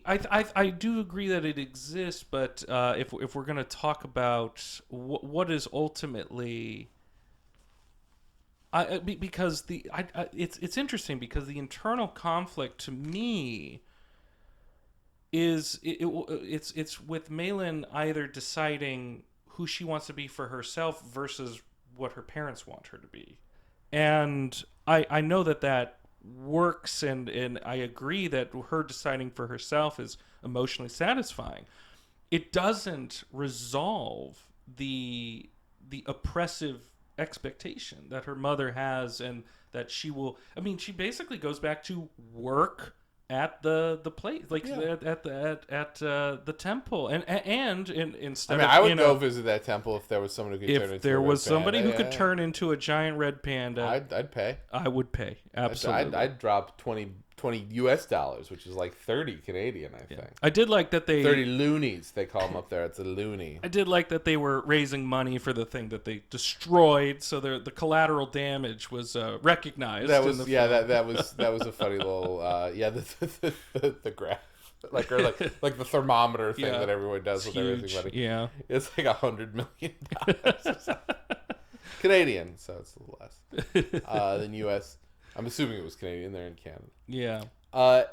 do agree that it exists, but if we're going to talk about what is ultimately, because it's interesting because the internal conflict to me is it's with Malin either deciding who she wants to be for herself versus what her parents want her to be. And I know that works, and I agree that her deciding for herself is emotionally satisfying. It doesn't resolve the oppressive expectation that her mother has, and that she will... I mean, she basically goes back to work at the place, like at the temple, and instead I would go visit that temple if there was someone who could turn into if there was somebody panda. who could turn into a giant red panda. I'd pay. I would pay, absolutely. I'd drop $20 $120 US, which is like 30 Canadian, I think. I did like that they 30 loonies, they call them up there. It's a loony. I did like that they were raising money for the thing that they destroyed, so the collateral damage was recognized. That was in the film. film. that was a funny little the graph. Like the thermometer thing that everyone does It's when they're huge. raising money. Yeah. It's like $100 million. Canadian, so it's a little less than US. I'm assuming it was Canadian. They're in Canada. Yeah.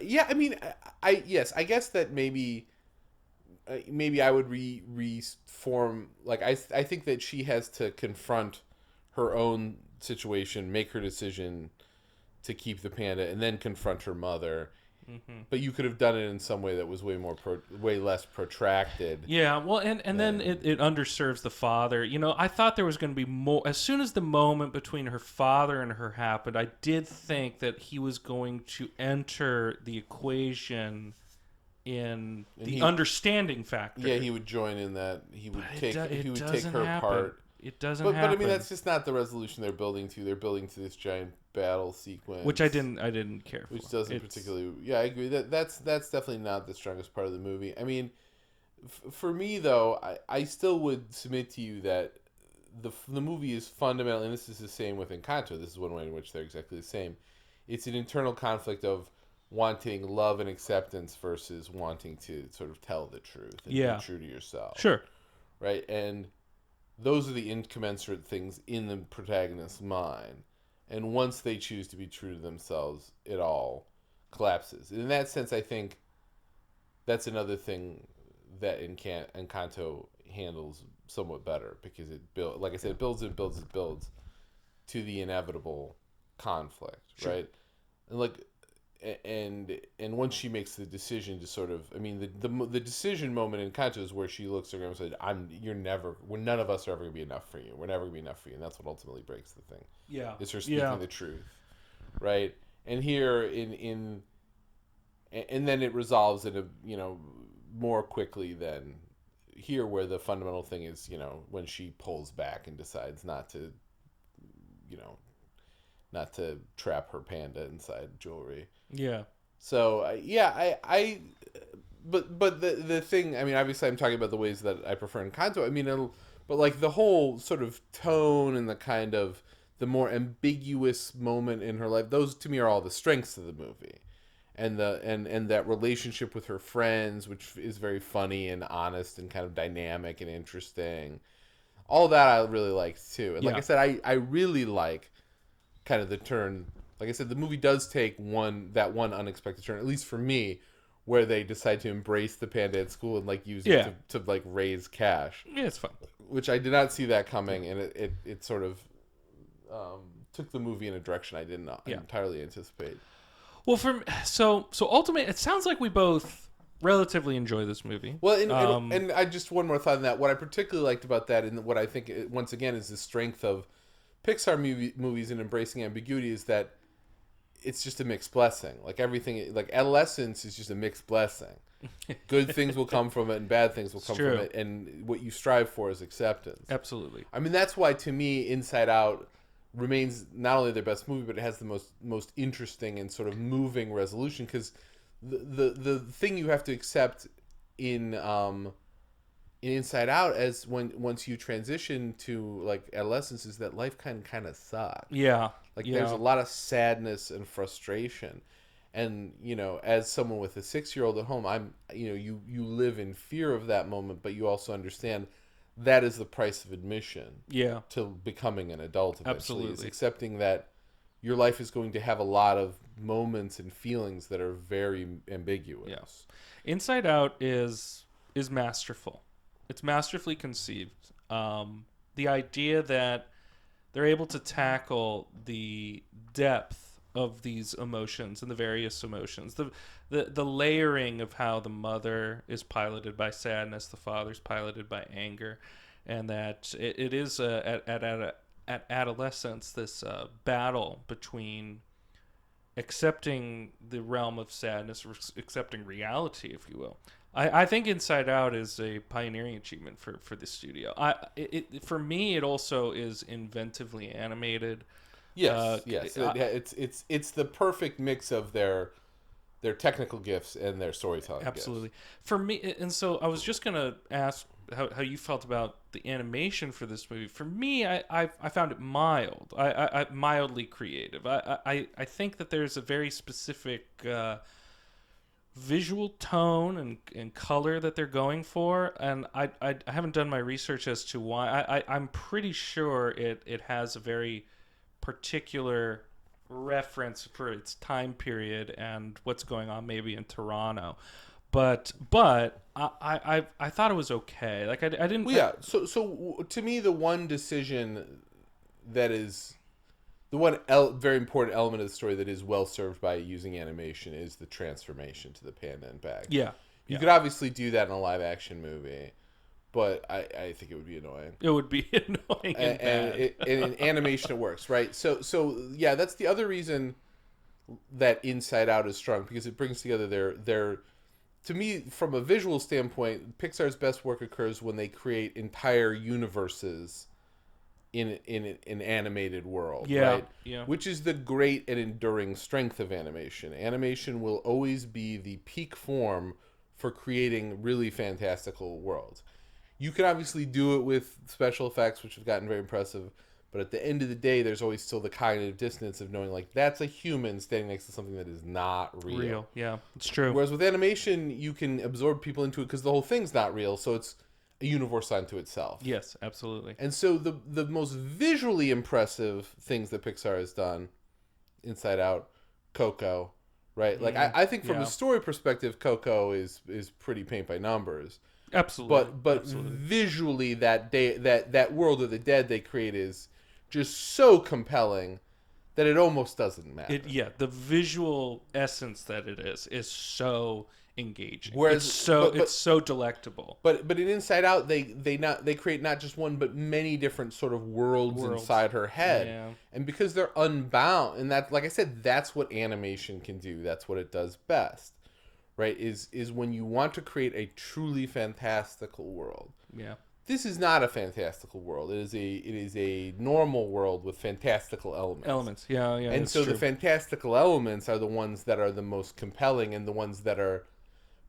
Yeah. I mean, I guess that maybe I would reform. Like I think that she has to confront her own situation, make her decision to keep the panda, and then confront her mother. Mm-hmm. But you could have done it in some way that was way less protracted. Yeah, well, and then it underserves the father. You know, I thought there was going to be more. As soon as the moment between her father and her happened, I did think that he was going to enter the equation in the understanding factor. Yeah, he would join in that. He would take her happen. part. It doesn't but happen. But I mean, that's just not the resolution they're building to. They're building to this giant battle sequence, which I didn't care for. Which doesn't particularly. Yeah, I agree. That's definitely not the strongest part of the movie. I mean, for me though, I still would submit to you that the movie is fundamentally, and this is the same with Encanto. This is one way in which they're exactly the same. It's an internal conflict of wanting love and acceptance versus wanting to sort of tell the truth and be true to yourself. Sure. Right, and those are the incommensurate things in the protagonist's mind. And once they choose to be true to themselves, it all collapses. In that sense, I think that's another thing that Encanto handles somewhat better, because like I said, it builds to the inevitable conflict, sure. Right? And like, and once she makes the decision to sort of, I mean, the decision moment in Encanto is where she looks at her and says, none of us are ever going to be enough for you. We're never going to be enough for you. And that's what ultimately breaks the thing. Yeah. It's her speaking the truth. Right? And here and then it resolves in more quickly than here, where the fundamental thing is, when she pulls back and decides not to trap her panda inside jewelry. Yeah. So but the thing, I mean, obviously I'm talking about the ways that I prefer Encanto. I mean, but like the whole sort of tone and the kind of the more ambiguous moment in her life, those to me are all the strengths of the movie. And that relationship with her friends, which is very funny and honest and kind of dynamic and interesting. All that I really liked too. And like I said, I really like kind of the turn. Like I said, the movie does take one unexpected turn, at least for me, where they decide to embrace the panda at school and like use it to like raise cash. Yeah, it's fun. Which I did not see that coming, and it sort of took the movie in a direction I didn't entirely anticipate. Well, so ultimately, it sounds like we both relatively enjoy this movie. Well, and I just one more thought on that. What I particularly liked about that, and what I think once again is the strength of Pixar movies in embracing ambiguity, is that it's just a mixed blessing. Like everything, like adolescence is just a mixed blessing. Good things will come from it, and bad things will come from it. And what you strive for is acceptance. Absolutely. I mean, that's why to me, Inside Out remains not only their best movie, but it has the most interesting and sort of moving resolution. Because the thing you have to accept in Inside Out, as once you transition to like adolescence, is that life kind of sucks. Yeah. Like there's a lot of sadness and frustration. And, as someone with a 6-year-old at home, you live in fear of that moment, but you also understand that is the price of admission to becoming an adult eventually. Absolutely. Is accepting that your life is going to have a lot of moments and feelings that are very ambiguous. Yes. Inside Out is masterful. It's masterfully conceived. The idea that they're able to tackle the depth of these emotions and the various emotions, the layering of how the mother is piloted by sadness, the father's piloted by anger, and that it is at adolescence this battle between accepting the realm of sadness, accepting reality, if you will. I think Inside Out is a pioneering achievement for the studio. For me, it also is inventively animated. Yes. It's the perfect mix of their their technical gifts and their storytelling Absolutely. gifts. For me, and so I was just gonna ask how you felt about the animation for this movie. For me, I found it mild. I mildly creative. I think that there's a very specific visual tone and color that they're going for, and I haven't done my research as to why. I'm pretty sure it has a very particular reference for its time period and what's going on maybe in Toronto. But I thought it was okay. Like I didn't. Well, yeah. So to me, the one decision that is the one very important element of the story that is well served by using animation is the transformation to the panda and back. Yeah. You could obviously do that in a live action movie, but I think it would be annoying. It would be annoying and bad. And in animation it works, right? So yeah, that's the other reason that Inside Out is strong, because it brings together their to me, from a visual standpoint, Pixar's best work occurs when they create entire universes in an animated world, right? Yeah. Which is the great and enduring strength of animation. Animation will always be the peak form for creating really fantastical worlds. You can obviously do it with special effects, which have gotten very impressive, but at the end of the day, there's always still the cognitive dissonance of knowing, like, that's a human standing next to something that is not real. Yeah, it's true. Whereas with animation, you can absorb people into it because the whole thing's not real, so it's a universe unto itself. Yes, absolutely. And so the most visually impressive things that Pixar has done, Inside Out, Coco, right? Like, I think from a story perspective, Coco is pretty paint by numbers. Absolutely. But absolutely. visually, that World of the Dead they create is just so compelling that it almost doesn't matter. The visual essence that it is so engaging. Whereas it's so delectable. But in Inside Out, they create not just one but many different sort of worlds. Inside her head, and because they're unbound, and that, like I said, that's what animation can do. That's what it does best, right? Is when you want to create a truly fantastical world. Yeah. This is not a fantastical world. It is a normal world with fantastical elements. Yeah. And so the fantastical elements are the ones that are the most compelling and the ones that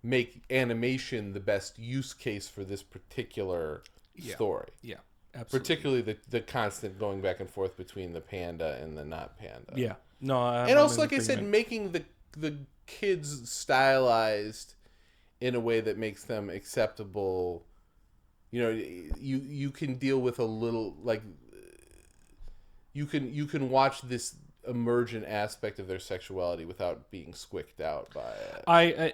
make animation the best use case for this particular story. Yeah, absolutely. Particularly the constant going back and forth between the panda and the not panda. Yeah. No, and also, like I said, making the kids stylized in a way that makes them acceptable. You know, you can deal with a little, like, you can watch this emergent aspect of their sexuality without being squicked out by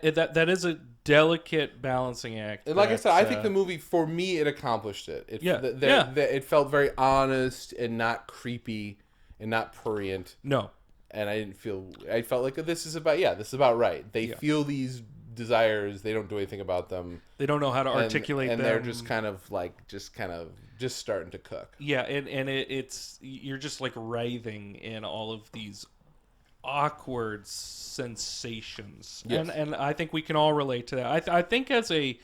it. That is a delicate balancing act. And like I said, I think the movie, for me, it accomplished it. It felt very honest and not creepy and not prurient. No. And I felt like this is about right. They feel these desires, they don't do anything about them. They don't know how to articulate them. And they're just kind of starting to cook. Yeah, and it's you're just like writhing in all of these awkward sensations. Yes. And I think we can all relate to that. I think as a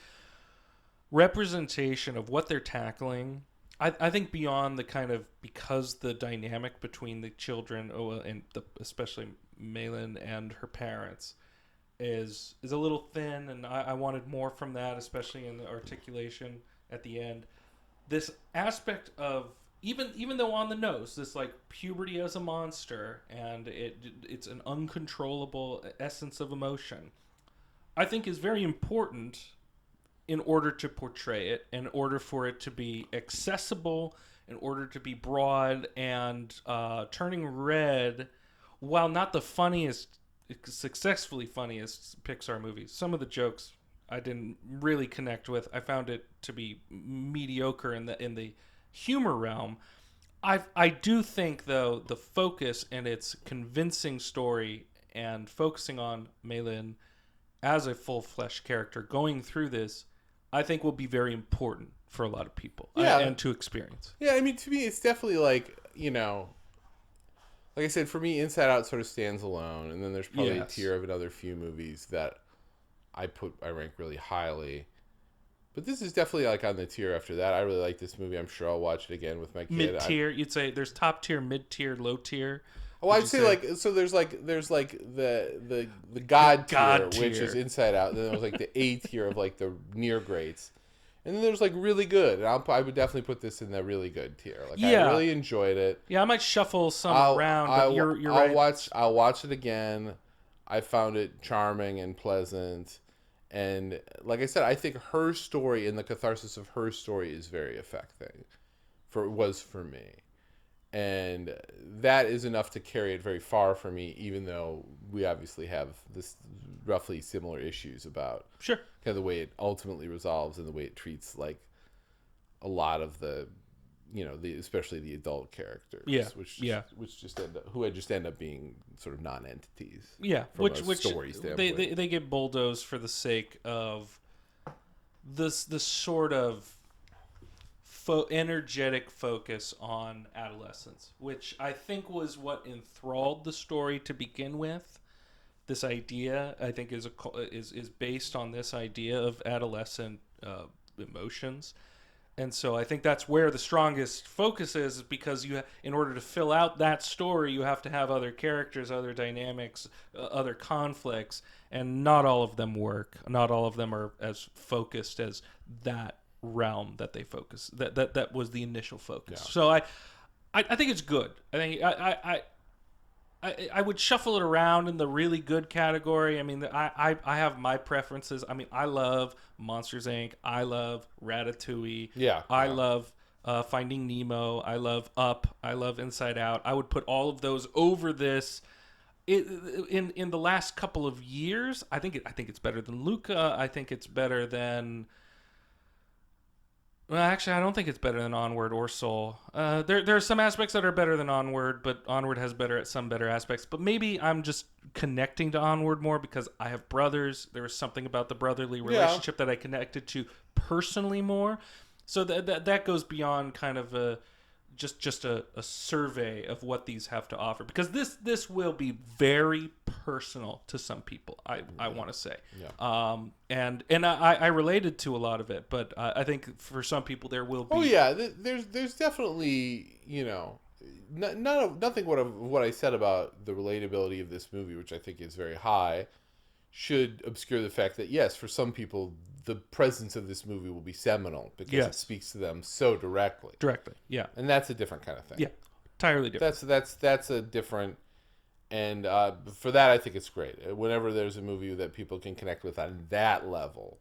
representation of what they're tackling, I think beyond the kind of, because the dynamic between the children and especially Malin and her parents is a little thin, and I wanted more from that, especially in the articulation at the end. This aspect of, even though on the nose, this like puberty as a monster, and it's an uncontrollable essence of emotion, I think is very important in order to portray it, in order for it to be accessible, in order to be broad, and turning red, while not the successfully funniest Pixar movies. Some of the jokes I didn't really connect with. I found it to be mediocre in the humor realm. I do think, though, the focus and its convincing story and focusing on Malin as a full-fledged character going through this, I think will be very important for a lot of people and to experience. Yeah, I mean, to me, it's definitely like, you know, like I said, for me, Inside Out sort of stands alone, and then there's probably a tier of another few movies that I rank really highly. But this is definitely like on the tier after that. I really like this movie. I'm sure I'll watch it again with my kid. Mid-tier, you'd say there's top tier, mid-tier, low tier. Well, would I'd you say like so. There's like the God tier, God which tier. is Inside Out. And then there's like the A tier of like the near greats, and then there's like really good. And I would definitely put this in the really good tier. Like I Yeah. really enjoyed it. Yeah, I might shuffle some around, but you're I'll right. watch it again. I found it charming and pleasant, and like I said, I think her story and the catharsis of her story is very affecting. For me, and that is enough to carry it very far for me. Even though we obviously have this roughly similar issues about Sure. kind of the way it ultimately resolves and the way it treats like a lot of the especially the adult characters, Yeah. which just end up who had just end up being sort of non-entities. Yeah, from which story standpoint. they get bulldozed for the sake of this sort of energetic focus on adolescence, which I think was what enthralled the story to begin with. This idea, I think, is based on this idea of adolescent emotions. And so I think that's where the strongest focus is because in order to fill out that story, you have to have other characters, other dynamics, other conflicts, and not all of them work. Not all of them are as focused as that realm that they focus. That was the initial focus. Yeah. So I think it's good. I think I would shuffle it around in the really good category. I mean, I have my preferences. I mean, I love Monsters, Inc. I love Ratatouille. Yeah. I love Finding Nemo. I love Up. I love Inside Out. I would put all of those over this. In the last couple of years, I think it's better than Luca. I think it's better than. Well, actually, I don't think it's better than Onward or Soul. There are some aspects that are better than Onward, but Onward has some better aspects. But maybe I'm just connecting to Onward more because I have brothers. There was something about the brotherly relationship that I connected to personally more. So that goes beyond kind of just a survey of what these have to offer because this will be very personal to some people. I want to say, and I related to a lot of it, but I think for some people there will be. Oh yeah, there's definitely nothing what I said about the relatability of this movie, which I think is very high, should obscure the fact that yes, for some people the presence of this movie will be seminal because it speaks to them so directly. Yeah. And that's a different kind of thing. Yeah, entirely different. That's a different, and for that I think it's great. Whenever there's a movie that people can connect with on that level,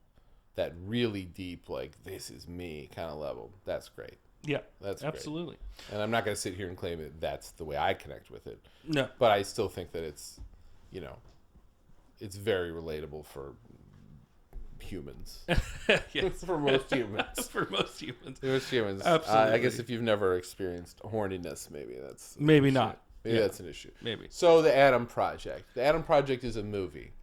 that really deep, like this is me kind of level, that's great. Yeah, that's absolutely. Great. And I'm not going to sit here and claim that that's the way I connect with it. No, but I still think that it's very relatable for humans. Yes. For most humans. For most humans. Most humans. Absolutely. I guess if you've never experienced horniness, maybe that's maybe not. Maybe that's an issue. Maybe. So the Adam Project. The Adam Project is a movie.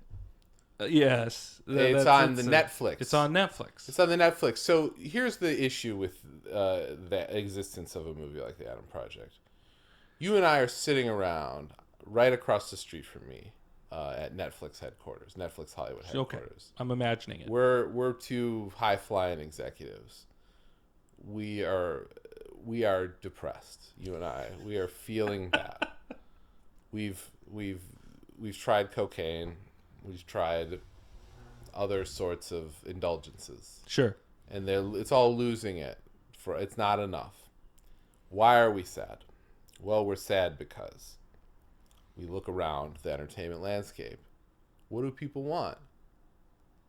Yes. It's on the Netflix. It's on Netflix. It's on the Netflix. So here's the issue with the existence of a movie like the Adam Project. You and I are sitting around right across the street from me. At Netflix headquarters, Netflix Hollywood headquarters. Okay. I'm imagining it. We're two high flying executives. We are depressed. You and I. We are feeling bad. We've tried cocaine. We've tried other sorts of indulgences. Sure. And it's all losing it. It's not enough. Why are we sad? Well, we're sad because we look around the entertainment landscape. What do people want?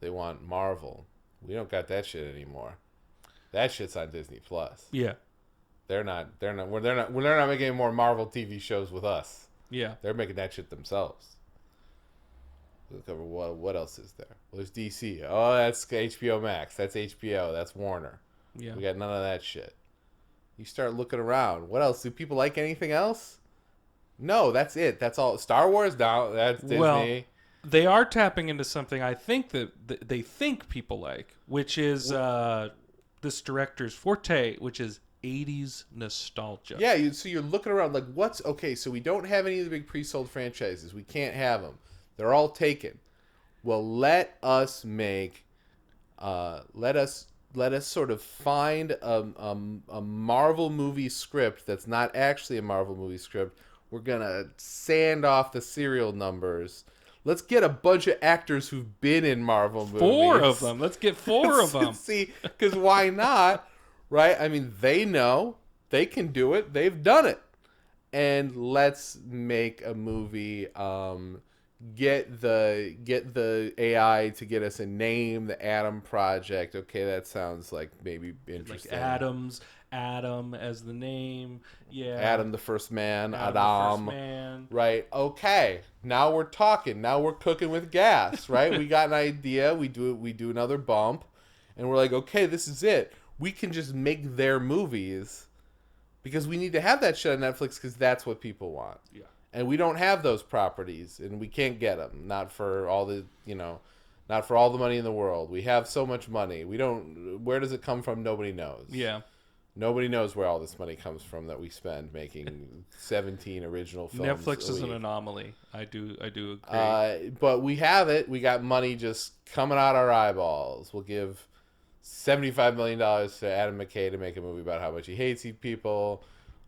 They want Marvel. We don't got that shit anymore. That shit's on Disney Plus. Yeah. They're not making any more Marvel TV shows with us. Yeah. They're making that shit themselves. Look over what else is there? Well, there's DC. Oh, that's HBO Max. That's HBO. That's Warner. Yeah. We got none of that shit. You start looking around. What else? Do people like anything else? No, that's it. That's all. Star Wars, no, that's Disney. Well, they are tapping into something I think that they think people like, which is this director's forte, which is 80s nostalgia. Yeah, so you're looking around like, okay, so we don't have any of the big pre-sold franchises. We can't have them. They're all taken. Well, let us sort of find a Marvel movie script that's not actually a Marvel movie script, We're gonna sand off the serial numbers. Let's get a bunch of actors who've been in Marvel movies. 4 of them. Let's get 4 of them. See, because why not? Right? I mean, they know. They can do it. They've done it. And let's make a movie. Get the AI to get us a name, the Adam Project. Okay, that sounds like maybe interesting. Like Adam as the name. Yeah. Adam the first man. Adam Adam. the first man. Right. Okay. Now we're talking. Now we're cooking with gas. Right. We got an idea. We do another bump, and we're like, okay, this is it. We can just make their movies, because we need to have that shit on Netflix because that's what people want. Yeah. And we don't have those properties, and we can't get them. Not for all the, not for all the money in the world. We have so much money. We don't. Where does it come from? Nobody knows. Yeah. Nobody knows where all this money comes from that we spend making 17 original films. Netflix is an anomaly. I do agree. But we have it. We got money just coming out our eyeballs. We'll give $75 million to Adam McKay to make a movie about how much he hates people.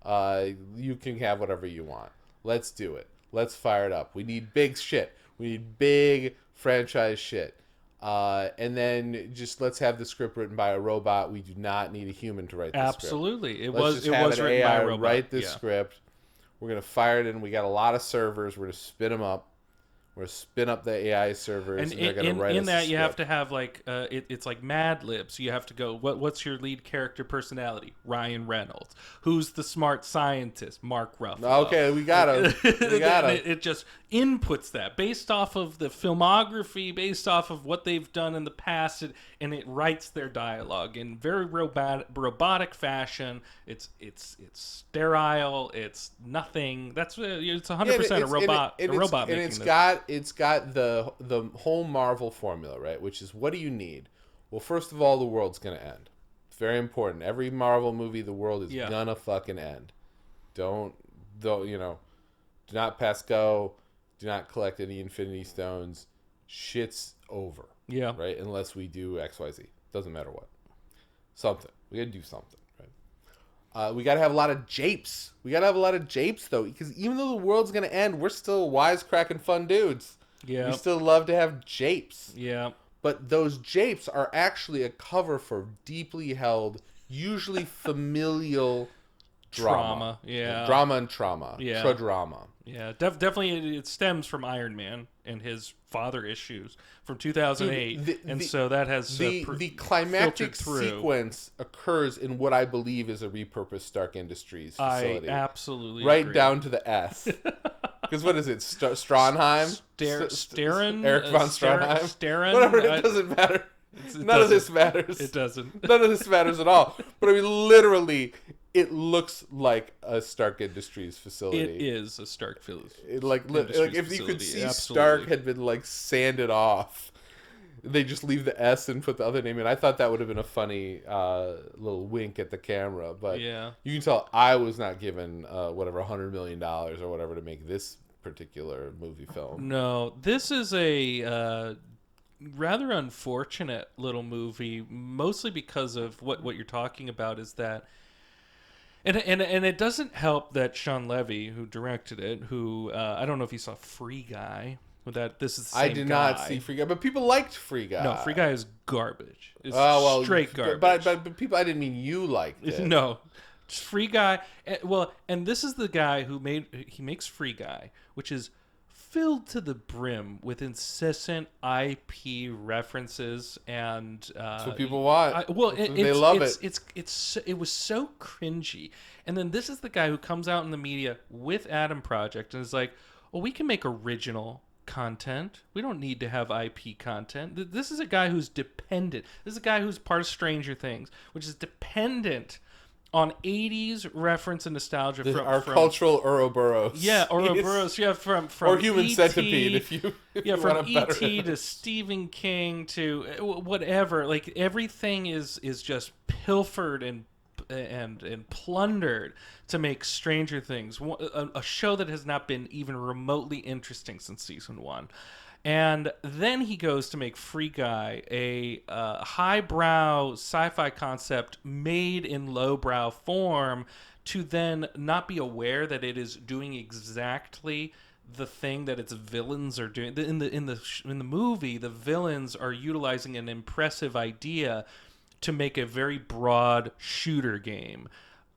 You can have whatever you want. Let's do it. Let's fire it up. We need big shit. We need big franchise shit. And then just let's have the script written by a robot. We do not need a human to write the script. Absolutely. It Let's was just have written AI by a robot. write the script. We're going to fire it in. We got a lot of servers. We're going to spin them up. We're going to spin up the AI servers, and they're going to write in that a you have script. to have like it's like Mad Libs. You have to go. What's your lead character personality? Ryan Reynolds. Who's the smart scientist? Mark Ruffalo. Okay, we got him. We got him. It just inputs that based off of the filmography, based off of what they've done in the past, and it writes their dialogue in very robotic fashion. It's sterile. It's nothing. That's it's 100% a robot. A robot making this. It's got the whole Marvel formula, right? Which is, what do you need? Well, first of all, the world's gonna end. It's very important. Every Marvel movie, the world is gonna fucking end. Do not pass go. Do not collect any Infinity Stones. Shit's over. Yeah. Right? Unless we do XYZ. Doesn't matter what. Something. We gotta do something. We got to have a lot of japes. We got to have a lot of japes, though, because even though the world's going to end, we're still wisecracking fun dudes. Yeah. We still love to have japes. Yeah. But those japes are actually a cover for deeply held, usually familial drama. Yeah. Drama and trauma. Yeah. Tra-drama. Yeah. Definitely it stems from Iron Man and his father issues from 2008. Dude, so that has the climactic sequence occurs in what I believe is a repurposed Stark Industries facility. I absolutely right agree. Down to the S. Because what is it? Stronheim? Steren? Eric von Stronheim? Steren? Whatever, it doesn't matter. None of this matters. It doesn't. None of this matters at all. But I mean, literally, it looks like a Stark Industries facility. It is a Stark Industries facility. If you could see Absolutely. Stark had been like sanded off, they just leave the S and put the other name in. I thought that would have been a funny little wink at the camera, but yeah. You can tell I was not given whatever $100 million or whatever to make this particular movie film. No, this is a rather unfortunate little movie, mostly because of what you're talking about is that. And it doesn't help that Shawn Levy, who directed it, who I don't know if you saw Free Guy. That this is the same I did not see Free Guy, but people liked Free Guy. No, Free Guy is garbage. It's straight garbage. But people, I didn't mean you liked it. No, Free Guy. Well, and this is the guy who makes Free Guy, which is filled to the brim with incessant IP references, and that's what people want. They love it. It was so cringy. And then this is the guy who comes out in the media with Adam Project and is like, "Well, we can make original content. We don't need to have IP content." This is a guy who's dependent. This is a guy who's part of Stranger Things, which is dependent on 80s reference and nostalgia from cultural Ouroboros. Yeah, Ouroboros. Yeah, from or Human E.T., Centipede. If you from E.T. to Stephen King to whatever. Like everything is just pilfered and plundered to make Stranger Things, a show that has not been even remotely interesting since season 1. And then he goes to make Free Guy, a highbrow sci-fi concept made in lowbrow form to then not be aware that it is doing exactly the thing that its villains are doing. In the movie, the villains are utilizing an impressive idea to make a very broad shooter game.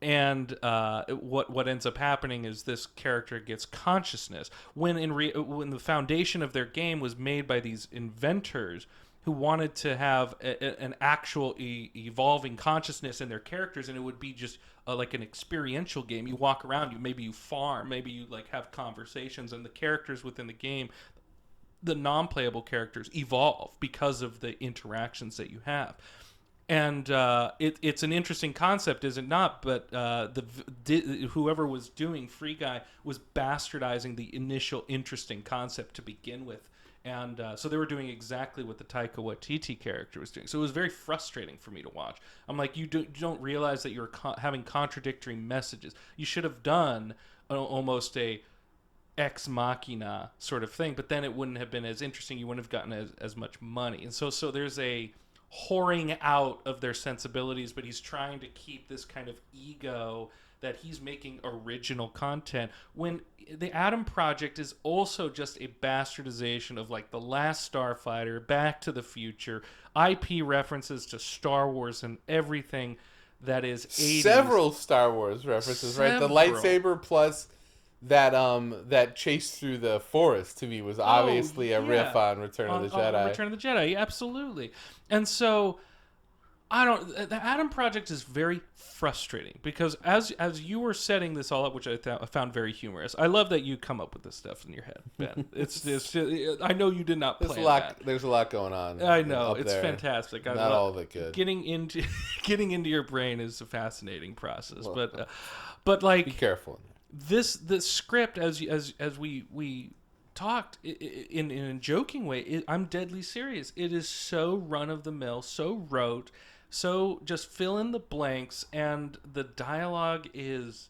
And what ends up happening is this character gets consciousness when when the foundation of their game was made by these inventors who wanted to have an actual evolving consciousness in their characters, and it would be just like an experiential game. You walk around, maybe you farm, maybe you like have conversations, and the characters within the game, the non-playable characters, evolve because of the interactions that you have. And it's an interesting concept, is it not? But whoever was doing Free Guy was bastardizing the initial interesting concept to begin with. And so they were doing exactly what the Taika Waititi character was doing. So it was very frustrating for me to watch. I'm like, you don't realize that you're having contradictory messages. You should have done almost a ex machina sort of thing, but then it wouldn't have been as interesting. You wouldn't have gotten as much money. And so there's a whoring out of their sensibilities, but he's trying to keep this kind of ego that he's making original content, when the Adam Project is also just a bastardization of like The Last Starfighter, Back to the Future, IP references to Star Wars and everything that is 80s. Several Star Wars references, right? The lightsaber plus that chase through the forest, to me, was obviously a riff on Return of the Jedi. Return of the Jedi, absolutely. And so the Adam Project is very frustrating because as you were setting this all up, which I found very humorous. I love that you come up with this stuff in your head, Ben. It's I know you did not plan that. There's a lot going on. I know, it's fantastic. Not all of it good. Getting into your brain is a fascinating process, but like, be careful. The script, as we talked in a joking way, I'm deadly serious. It is so run of the mill, so rote, so just fill in the blanks, and the dialogue is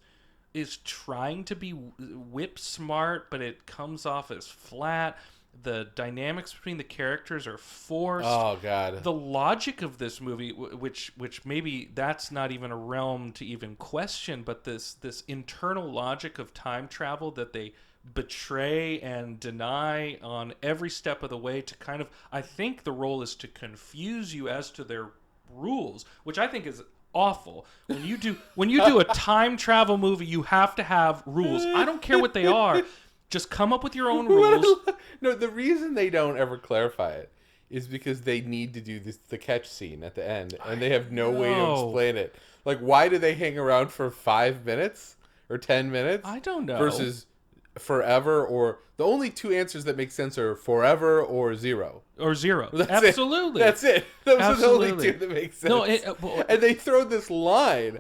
trying to be whip smart, but it comes off as flat. The dynamics between the characters are forced. Oh God! The logic of this movie, which maybe that's not even a realm to even question, but this internal logic of time travel that they betray and deny on every step of the way to kind of, I think the role is to confuse you as to their rules, which I think is awful. When you do a time travel movie, you have to have rules. I don't care what they are. Just come up with your own rules. No, the reason they don't ever clarify it is because they need to do the catch scene at the end, and they have no way to explain it. Like, why do they hang around for 5 minutes or 10 minutes? I don't know. Versus forever, or the only two answers that make sense are forever or zero. Or zero. Absolutely. That's it. Those are the only two that make sense. No, and they throw this line.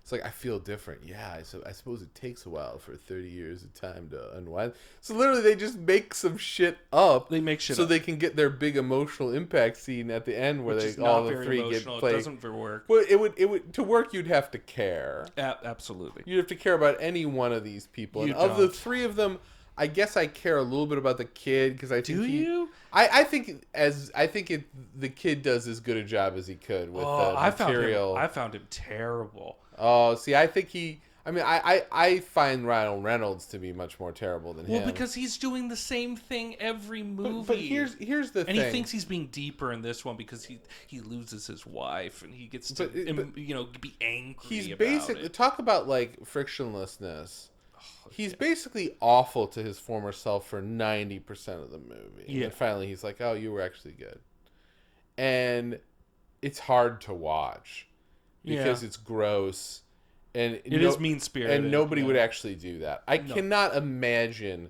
It's like, I feel different. Yeah, I suppose it takes a while for 30 years of time to unwind. So literally, they just make some shit up. They make shit so up. They can get their big emotional impact scene at the end where all the three get played. It doesn't work. Well, it would to work. You'd have to care. Absolutely. You'd have to care about any one of these people. And of the three of them, I guess I care a little bit about the kid because I think you? I think the kid does as good a job as he could with the material. I found him terrible. Oh, see, I think I find Ryan Reynolds to be much more terrible than him. Well, because he's doing the same thing every movie. But here's the thing. And he thinks he's being deeper in this one because he loses his wife and he gets to be angry. He's about basically it. Talk about like frictionlessness. He's basically awful to his former self for 90% of the movie. Yeah. And finally he's like, "Oh, you were actually good." And it's hard to watch because it's gross and it is mean-spirited. And nobody would actually do that. I cannot imagine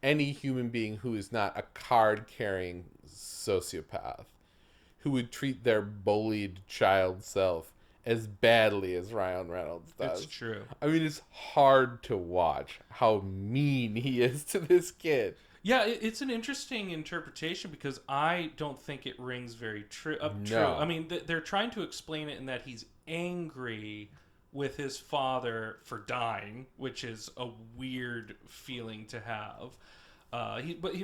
any human being who is not a card-carrying sociopath who would treat their bullied child self as badly as Ryan Reynolds does. It's true. I mean, it's hard to watch how mean he is to this kid. Yeah, it's an interesting interpretation because I don't think it rings very true. No. I mean, they're trying to explain it in that he's angry with his father for dying, which is a weird feeling to have.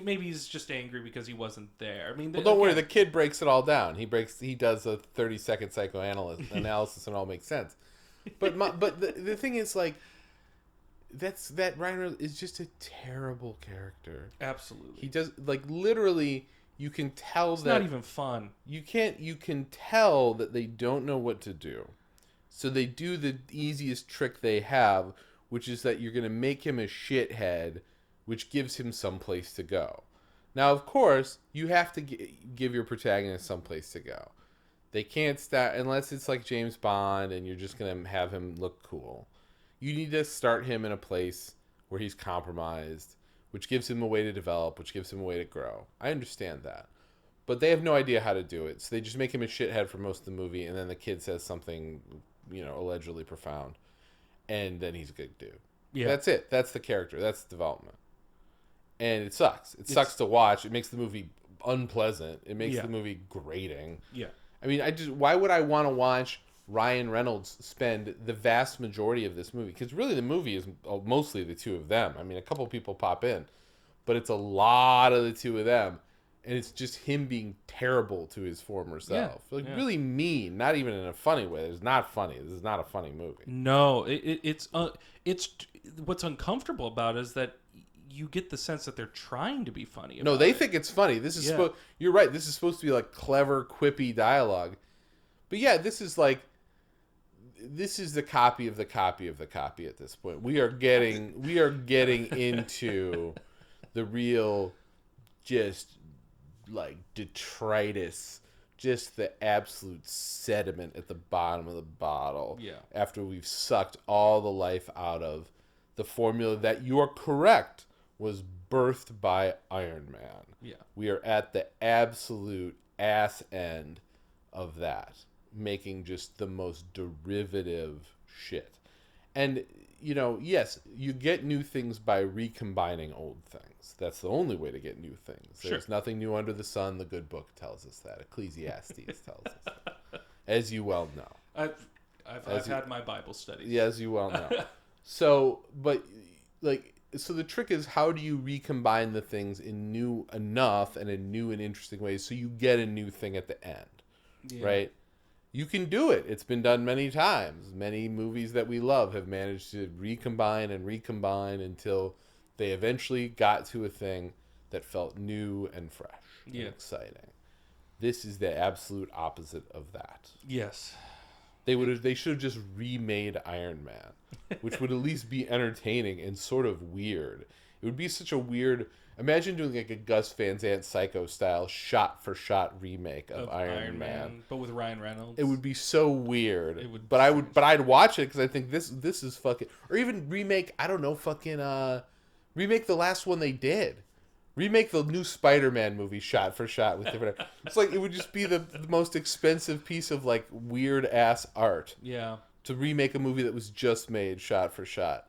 Maybe he's just angry because he wasn't there. I mean, don't worry. The kid breaks it all down. He does a 30-second psychoanalysis, and it all makes sense. But the thing is, like, that Ryan Reynolds is just a terrible character. Absolutely. He does, like, literally, you can tell It's that not even fun. you can tell that they don't know what to do. So they do the easiest trick they have, which is that you're going to make him a shithead, which gives him some place to go. Now, of course, you have to give your protagonist some place to go. They can't start unless it's like James Bond and you're just going to have him look cool. You need to start him in a place where he's compromised, which gives him a way to develop, which gives him a way to grow. I understand that. But they have no idea how to do it. So they just make him a shithead for most of the movie, and then the kid says something, allegedly profound. And then he's a good dude. Yeah. That's it. That's the character. That's the development. And it sucks. It sucks to watch. It makes the movie unpleasant. It makes the movie grating. Yeah. I mean, why would I want to watch Ryan Reynolds spend the vast majority of this movie? Because really the movie is mostly the two of them. I mean, a couple people pop in, but it's a lot of the two of them. And it's just him being terrible to his former self. Really mean, not even in a funny way. It's not funny. This is not a funny movie. No, it's what's uncomfortable about it is that you get the sense that they're trying to be funny. No, they think it's funny. This is you're right. This is supposed to be like clever, quippy dialogue. But yeah, this is the copy of the copy of the copy at this point. We are getting into the real, just like detritus, just the absolute sediment at the bottom of the bottle. Yeah. After we've sucked all the life out of the formula that, you are correct, was birthed by Iron Man. Yeah. We are at the absolute ass end of that, making just the most derivative shit. And, yes, you get new things by recombining old things. That's the only way to get new things. There's nothing new under the sun. The good book tells us that. Ecclesiastes tells us that. As you well know. I've had my Bible studies. Yeah, as you well know. So the trick is, how do you recombine the things in new enough and in new and interesting ways so you get a new thing at the end, right? You can do it. It's been done many times. Many movies that we love have managed to recombine until they eventually got to a thing that felt new and fresh and exciting. This is the absolute opposite of that. Yes. They should have just remade Iron Man, which would at least be entertaining and sort of weird. It would be such a weird... Imagine doing like a Gus Van Sant Psycho style shot-for-shot remake of Iron Man, but with Ryan Reynolds. It would be so weird. I'd watch it because I think this is fucking... Or even remake, I don't know, remake the last one they did. Remake the new Spider-Man movie shot for shot with different... It's like, it would just be the most expensive piece of like weird ass art. Yeah. To remake a movie that was just made shot for shot.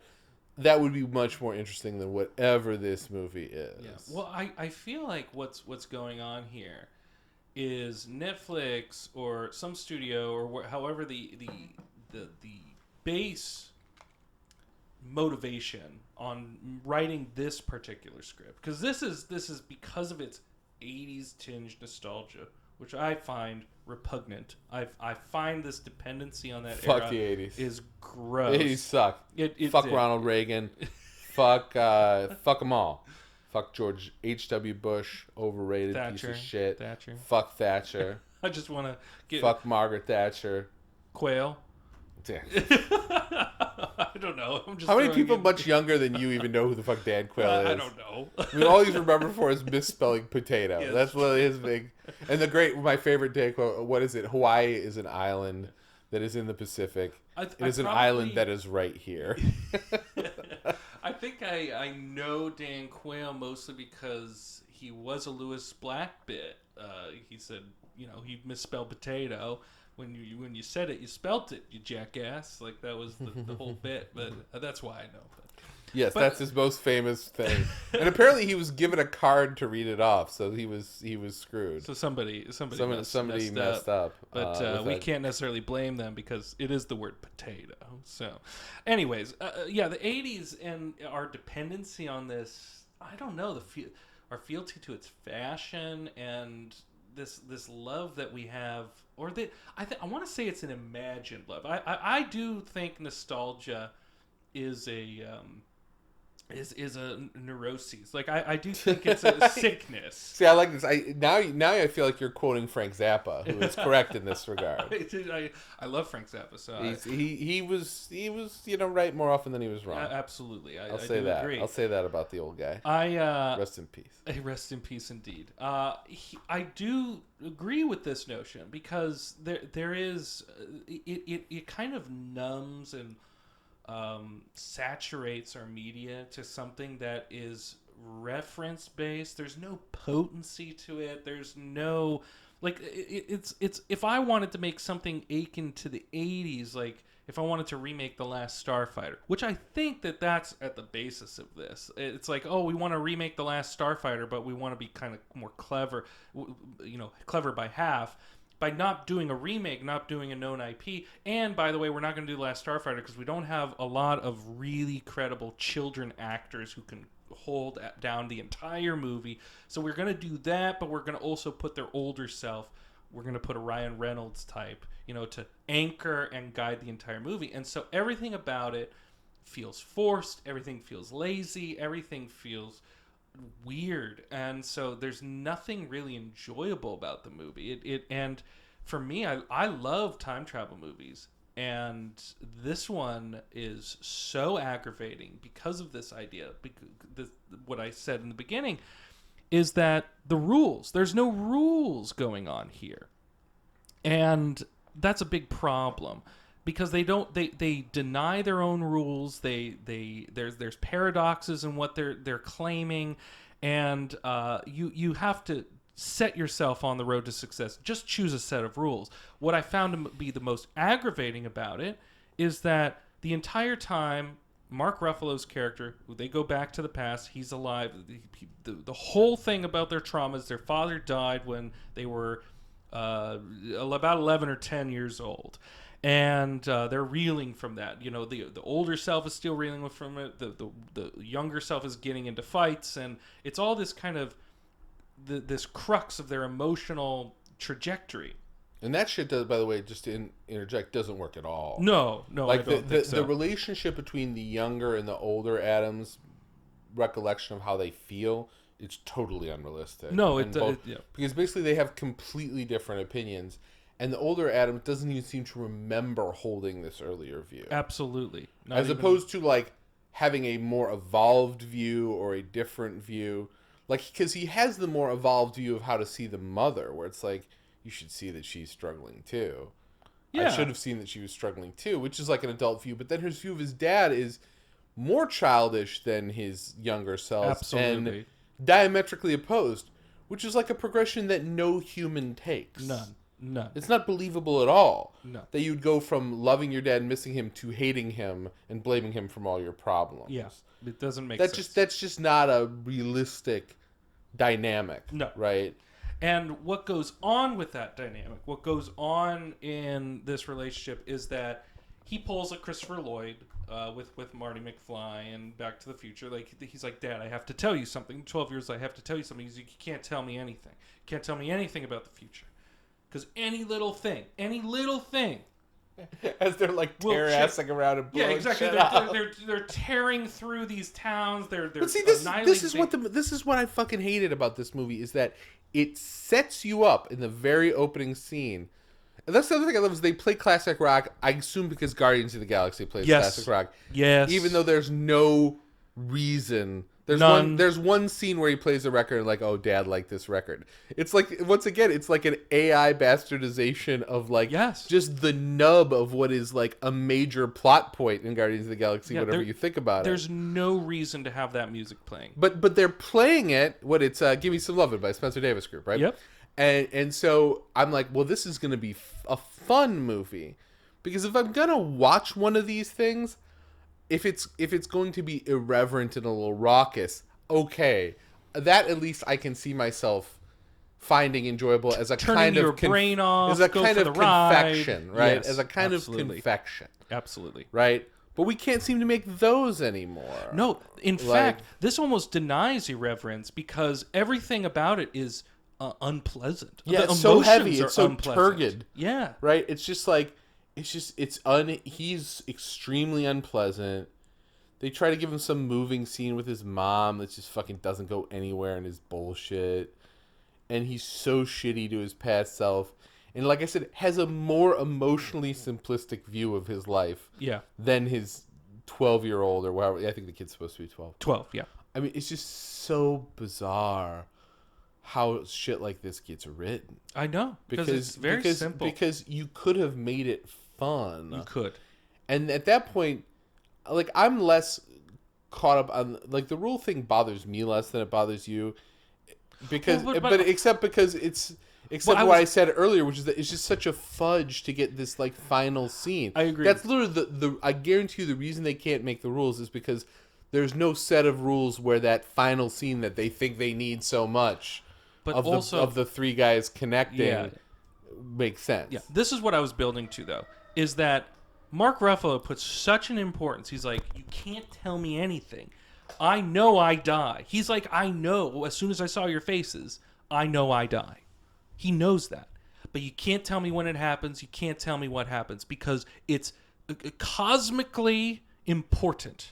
That would be much more interesting than whatever this movie is. Yeah. Well, I feel like what's going on here is Netflix or some studio or however the base motivation on writing this particular script, because this is because of its 80s tinged nostalgia, which I find repugnant. I find this dependency on that Fuck era the 80s. is gross. The 80s suck. Fuck Ronald Reagan. Fuck them all. Fuck George H.W. Bush, overrated Thatcher, piece of shit. Thatcher. Fuck Thatcher. I just want to get... Fuck Margaret Thatcher. Quail. Damn. I don't know. I'm just How many people much younger than you even know who the fuck Dan Quayle is? I don't know. I mean, all he's remembered for is misspelling potato. Yes. That's what his big... And my favorite Dan Quayle, what is it? Hawaii is an island that is in the Pacific. It is an island that is right here. I think I know Dan Quayle mostly because he was a Lewis Black bit. He said, he misspelled potato. When you said it, you spelt it, you jackass. Like, that was the whole bit. But that's why I know. Yes, that's his most famous thing. And apparently he was given a card to read it off, so he was screwed. So somebody messed up. But we can't necessarily blame them because it is the word potato. So, anyways, the 80s and our dependency on this, I don't know, our fealty to its fashion and this love that we have, or that I want to say it's an imagined love. I do think nostalgia is a neuroses. Like I do think it's a sickness. See, I like this. Now I feel like you're quoting Frank Zappa, who is correct in this regard. I love Frank Zappa. So he was right more often than he was wrong. Absolutely, I'll say that. Agree. I'll say that about the old guy. Rest in peace. Rest in peace, indeed. I do agree with this notion because there is it kind of numbs and saturates our media to something that is reference based. There's no potency to it. There's no it's if I wanted to make something akin to the 80s, like if I wanted to remake The Last Starfighter, which I think that's at the basis of this. It's like, oh, we want to remake The Last Starfighter, but we want to be kind of more clever, clever by half. By not doing a remake, not doing a known IP, and by the way, we're not going to do The Last Starfighter because we don't have a lot of really credible children actors who can hold down the entire movie. So we're going to do that, but we're going to also put their older self. We're going to put a Ryan Reynolds type, to anchor and guide the entire movie. And so everything about it feels forced. Everything feels lazy. Everything feels weird, and so there's nothing really enjoyable about the movie. And for me, I love time travel movies, and this one is so aggravating because of this idea. What I said in the beginning is that there's no rules going on here, and that's a big problem. Because they deny their own rules. There's paradoxes in what they're claiming, and you have to set yourself on the road to success. Just choose a set of rules. What I found to be the most aggravating about it is that the entire time, Mark Ruffalo's character, who they go back to the past, he's alive. The whole thing about their traumas, their father died when they were about 11 or 10 years old. And they're reeling from that. The older self is still reeling from it. The younger self is getting into fights, and it's all this kind of this crux of their emotional trajectory. And that shit does, by the way, just to interject, doesn't work at all. No, like I don't think so. The relationship between the younger and the older Adams' recollection of how they feel, it's totally unrealistic. No, because basically they have completely different opinions. And the older Adam doesn't even seem to remember holding this earlier view. Absolutely. As opposed to, like, having a more evolved view or a different view. Like, because he has the more evolved view of how to see the mother, where it's like, you should see that she's struggling too. Yeah. I should have seen that she was struggling too, which is like an adult view. But then his view of his dad is more childish than his younger self. Absolutely. And diametrically opposed, which is like a progression that no human takes. None. It's not believable at all. No. That you'd go from loving your dad and missing him to hating him and blaming him for all your problems. Yeah, it doesn't make sense. That's just not a realistic dynamic. No. Right? And what goes on with that dynamic, what goes on in this relationship is that he pulls a Christopher Lloyd with Marty McFly and Back to the Future. Like, he's like, Dad, I have to tell you something. 12 years, I have to tell you something. He's like, you can't tell me anything. You can't tell me anything about the future. Because any little thing, as they're like tear-assing around and blowing exactly. They're tearing through these towns. But see, this is what I fucking hated about this movie is that it sets you up in the very opening scene. And that's the other thing I love is they play classic rock. I assume because Guardians of the Galaxy plays classic rock. Yes. Even though there's no reason. There's one scene where he plays a record and like, oh, Dad liked this record. It's like, once again, it's like an AI bastardization of like just the nub of what is like a major plot point in Guardians of the Galaxy, whatever you think about there's no reason to have that music playing. But they're playing it, it's Give Me Some Lovin' by Spencer Davis Group, right? Yep. And so I'm like, well, this is going to be a fun movie. Because if I'm going to watch one of these things, if it's going to be irreverent and a little raucous, okay, that at least I can see myself finding enjoyable as a kind of brain off, as a kind of confection, right? Yes, as a kind of confection, absolutely, right? But we can't seem to make those anymore. No, in fact, this almost denies irreverence because everything about it is unpleasant. Yeah, The it's so heavy. emotions are It's so unpleasant. turgid. Yeah. Right? It's just like, he's extremely unpleasant. They try to give him some moving scene with his mom that just fucking doesn't go anywhere and is bullshit. And he's so shitty to his past self. And like I said, has a more emotionally simplistic view of his life Yeah. than his 12-year-old or whatever. I think the kid's supposed to be 12. 12, yeah. I mean, it's just so bizarre how shit like this gets written. I know. Because it's very simple. Because you could have made it fun. You could. And at that point, like, I'm less caught up on, like, the rule thing bothers me less than it bothers you. Because, but except because it's... Except what I said earlier, which is that it's just such a fudge to get this, like, final scene. I agree. That's literally the I guarantee you the reason they can't make the rules is because there's no set of rules where that final scene that they think they need so much of the three guys connecting makes sense. Yeah, this is what I was building to, though, is that Mark Ruffalo puts such an importance. He's like, you can't tell me anything. I know I die. He's like, I know as soon as I saw your faces, I know I die. He knows that. But you can't tell me when it happens. You can't tell me what happens because it's cosmically important.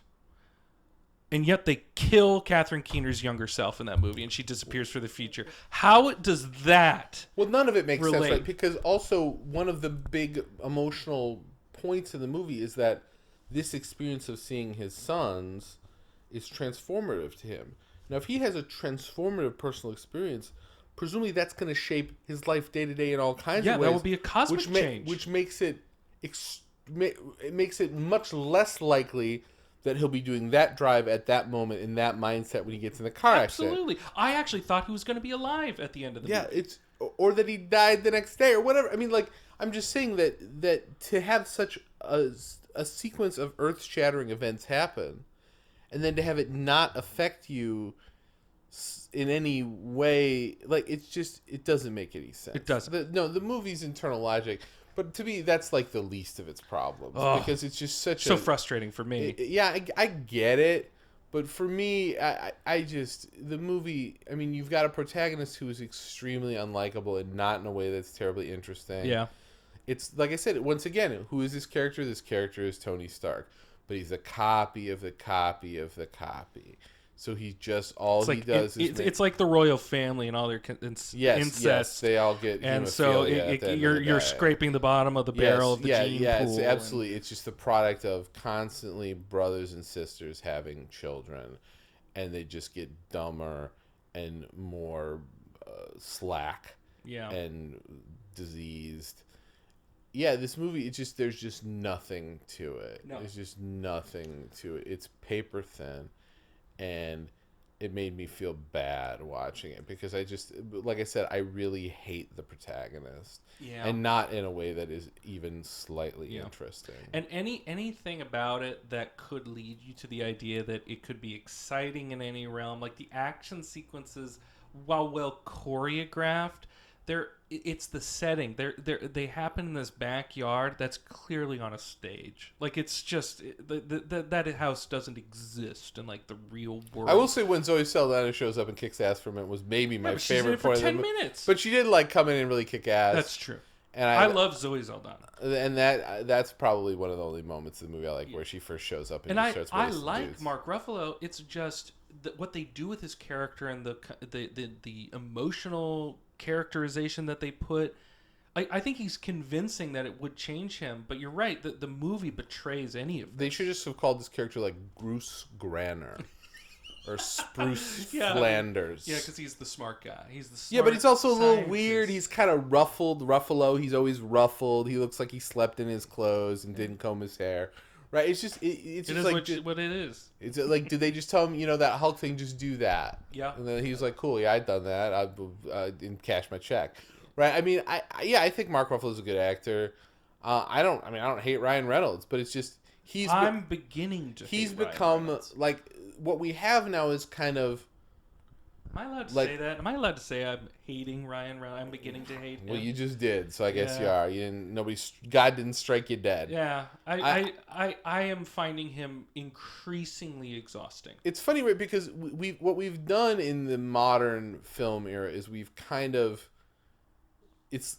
And yet they kill Catherine Keener's younger self in that movie and she disappears for the future. How does that Well, none of it makes relate? sense, right? Because also one of the big emotional points in the movie is that this experience of seeing his sons is transformative to him. Now, if he has a transformative personal experience, presumably that's going to shape his life day to day in all kinds of ways. Yeah, that would be a cosmic change. Which makes it much less likely that he'll be doing that drive at that moment in that mindset when he gets in the car accident. Absolutely. I actually thought he was going to be alive at the end of the movie. Or that he died the next day or whatever. I mean, like, I'm just saying that to have such a sequence of earth-shattering events happen and then to have it not affect you in any way, like, it doesn't make any sense. It doesn't. The movie's internal logic, but to me, that's like the least of its problems because it's just so frustrating for me. I get it, but for me, I just the movie. I mean, you've got a protagonist who is extremely unlikable and not in a way that's terribly interesting. Yeah, it's like I said once again. Who is this character? This character is Tony Stark, but he's a copy of the copy of the copy. So he just it's like the royal family and all their incest. Yes, they all get and so you're scraping the bottom of the barrel of the gene pool. It's absolutely. It's just the product of constantly brothers and sisters having children, and they just get dumber and more slack and diseased. Yeah, this movie, there's just nothing to it. No. There's just nothing to it. It's paper thin. And it made me feel bad watching it because like I said, I really hate the protagonist. Yeah. And not in a way that is even slightly interesting. And anything about it that could lead you to the idea that it could be exciting in any realm, like the action sequences, while well choreographed, it's the setting. They happen in this backyard that's clearly on a stage. Like, it's just that house doesn't exist in like the real world. I will say when Zoe Saldana shows up and kicks ass for a minute was maybe my favorite point. For 10 minutes. But she did like come in and really kick ass. That's true. And I love Zoe Saldana. And that's probably one of the only moments in the movie I like where she first shows up and starts I like dudes. Mark Ruffalo. It's just what they do with his character and the emotional characterization that they put. I think he's convincing that it would change him, but you're right, the movie betrays any of this. They should just have called this character like Bruce Granner or Spruce Flanders. Yeah, because he's the smart guy. He's the smart. Yeah, but he's also a little scientist. weird. He's kind of Ruffalo. He's always ruffled. He looks like he slept in his clothes and didn't comb his hair. Right? It's just it's just like what it is. It's like, did they just tell him, that Hulk thing, just do that? Yeah. And then he was like, cool, yeah, I'd done that. I didn't cash my check. Right? I mean, I think Mark Ruffalo's a good actor. I don't hate Ryan Reynolds, but it's just beginning to. He's become like what we have now is kind of I allowed to Like, say that? Am I allowed to say I'm hating Ryan Reynolds? I'm beginning to hate him. well, you just did, so I guess you Yeah. are. God didn't strike you dead. Yeah, I I am finding him increasingly exhausting. It's funny, right? Because what we've done in the modern film era is we've kind of it's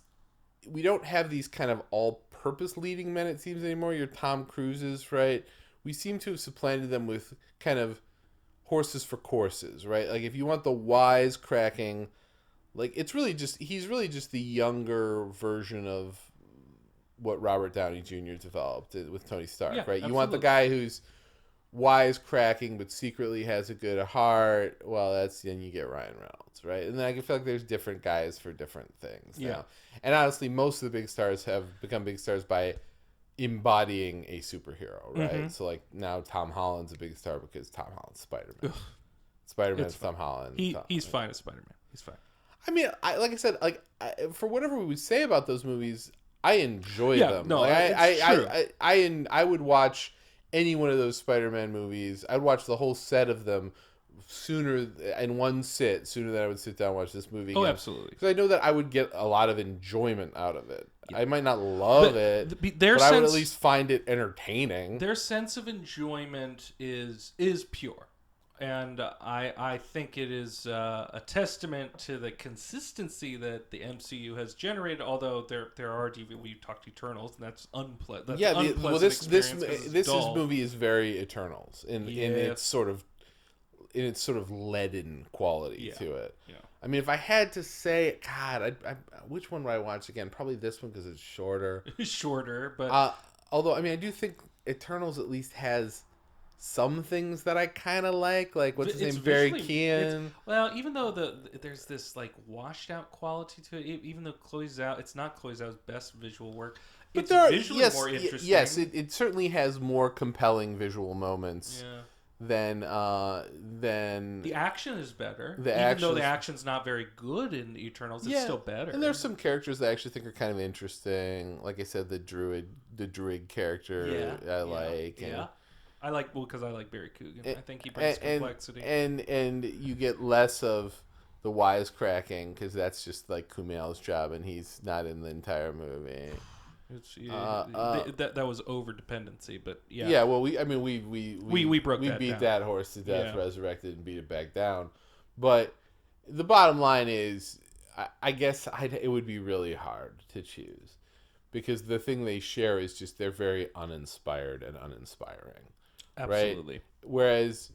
we don't have these kind of all-purpose leading men, it seems, anymore. Your Tom Cruises, right? We seem to have supplanted them with kind of horses for courses, right? Like, if you want the wisecracking, like, he's really just the younger version of what Robert Downey Jr. developed with Tony Stark, Yeah, right? You absolutely. want the guy who's wisecracking but secretly has a good heart. Well, then you get Ryan Reynolds, right? And then I feel like there's different guys for different things now. Yeah. And honestly, most of the big stars have become big stars by embodying a superhero, right? Mm-hmm. So like now Tom Holland's a big star because Tom Holland's Spider-Man. Spider-Man's Tom Holland. He's fine as Spider-Man. He's fine. I mean, like I said, for whatever we would say about those movies, I enjoy them. No, like, it's true. I would watch any one of those Spider-Man movies. I'd watch the whole set of them sooner than I would sit down and watch this movie again. Oh, absolutely. Because I know that I would get a lot of enjoyment out of it. Yeah. I might not love it, but I would at least find it entertaining. Their sense of enjoyment is pure. And I think it is a testament to the consistency that the MCU has generated. Although there are we talked Eternals, and that's unpleasant. Yeah, this dull. movie is very Eternals in its sort of leaden quality to it. Yeah. I mean, if I had to say, God, which one would I watch again? Probably this one because it's shorter. Shorter, but although I mean, I do think Eternals at least has some things that I kind of like what's his name, Barry Keoghan. Well, even though there's this like washed out quality to it, even though it's not Chloe Zhao's best visual work. But it's visually more interesting. Yes, it certainly has more compelling visual moments. Yeah. Than the action is better. Even though the action's not very good in Eternals, it's still better. And there's some characters that I actually think are kind of interesting. Like I said, the druid character I like. Yeah. I like because I like Barry Keoghan. I think he brings complexity. And you get less of the wisecracking because that's just like Kumail's job, and he's not in the entire movie. That was over dependency, but yeah. Yeah, well, we beat that horse to death, resurrected, and beat it back down. But the bottom line is, I guess it would be really hard to choose because the thing they share is just they're very uninspired and uninspiring. Absolutely. Right? Whereas,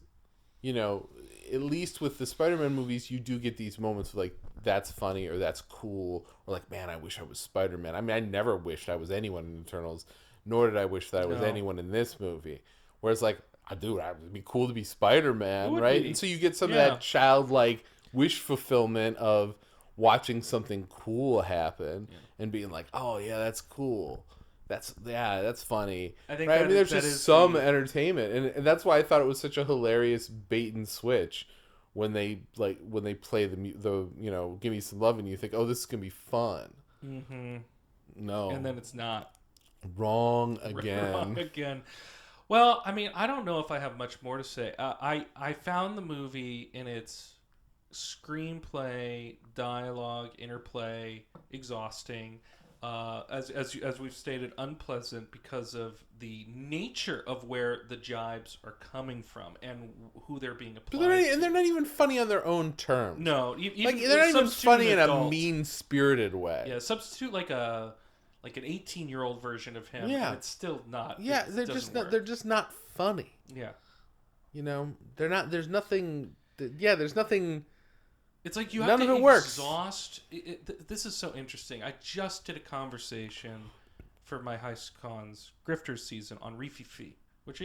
at least with the Spider-Man movies, you do get these moments of like, that's funny or that's cool or like, man, I wish I was Spider-Man. I mean, I never wished I was anyone in Eternals, nor did I wish that I was anyone in this movie. Whereas like, dude, it would be cool to be Spider-Man, right? And so you get some of that childlike wish fulfillment of watching something cool happen and being like, oh yeah, that's cool. That's funny. I think right? I mean, there's just some entertainment, and that's why I thought it was such a hilarious bait and switch when they play the give me some love, and you think, oh, this is gonna be fun. Mm-hmm. No, and then it's not. Wrong again. Well, I mean, I don't know if I have much more to say. I found the movie in its screenplay, dialogue, interplay exhausting. As we've stated, unpleasant because of the nature of where the jibes are coming from and who they're being applied. But they're not even funny on their own terms. No, they're not even funny in a mean-spirited way. Yeah, substitute like an 18-year-old version of him. Yeah, and it's still not. Yeah, they're just not funny. Yeah, they're not. There's nothing. There's nothing. It's like you have to exhaust. This is so interesting. I just did a conversation for my Heist Cons Grifters season on Rififi.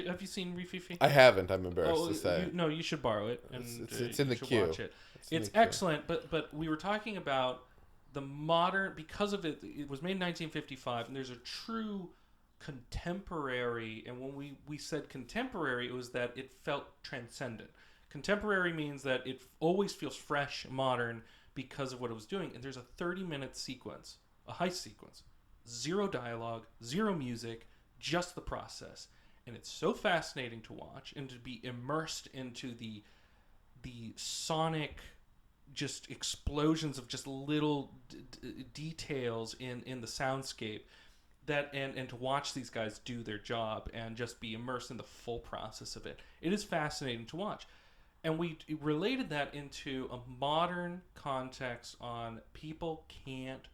Have you seen Rififi? I haven't. I'm embarrassed to say. You should borrow it. And it's in the queue. Watch it. It's excellent. But we were talking about the modern, because of it. It was made in 1955, and there's a true contemporary. And when we said contemporary, it was that it felt transcendent. Contemporary means that it always feels fresh, modern, because of what it was doing. And there's a 30-minute sequence, a heist sequence. 0 dialogue, 0 music, just the process. And it's so fascinating to watch and to be immersed into the sonic just explosions of just little details in the soundscape that and to watch these guys do their job and just be immersed in the full process of it. It is fascinating to watch. And we related that into a modern context on people can't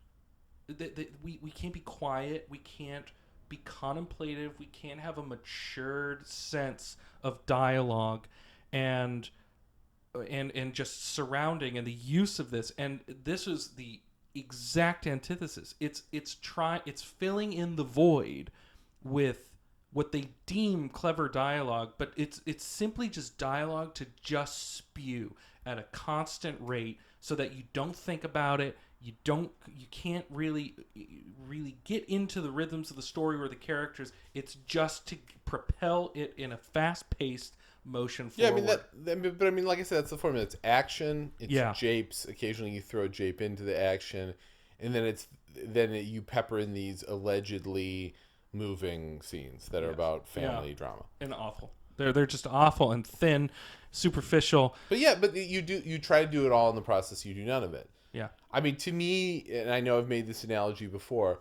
we can't be quiet, we can't be contemplative, we can't have a matured sense of dialogue and just surrounding and the use of this. And this is the exact antithesis. It's filling in the void with what they deem clever dialogue, but it's simply just dialogue to just spew at a constant rate so that you don't think about it. You can't really get into the rhythms of the story or the characters. It's just to propel it in a fast-paced motion forward. But I mean, like I said, that's the formula. It's action. It's japes. Occasionally, you throw a jape into the action, and then you pepper in these allegedly moving scenes that are about family drama. And awful. They're just awful and thin, superficial. But you try to do it all in the process. You do none of it. Yeah. I mean, to me, and I know I've made this analogy before,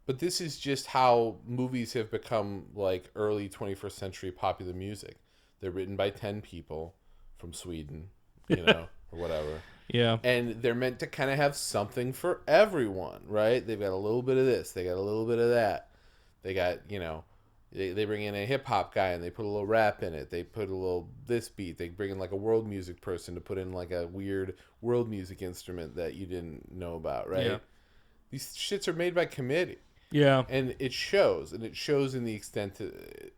but this is just how movies have become like early 21st century popular music. They're written by 10 people from Sweden, or whatever. Yeah. And they're meant to kind of have something for everyone, right? They've got a little bit of this. They got a little bit of that. They got, they bring in a hip hop guy and they put a little rap in it. They put a little this beat. They bring in like a world music person to put in like a weird world music instrument that you didn't know about, right? Yeah. These shits are made by committee. Yeah. And it shows in the extent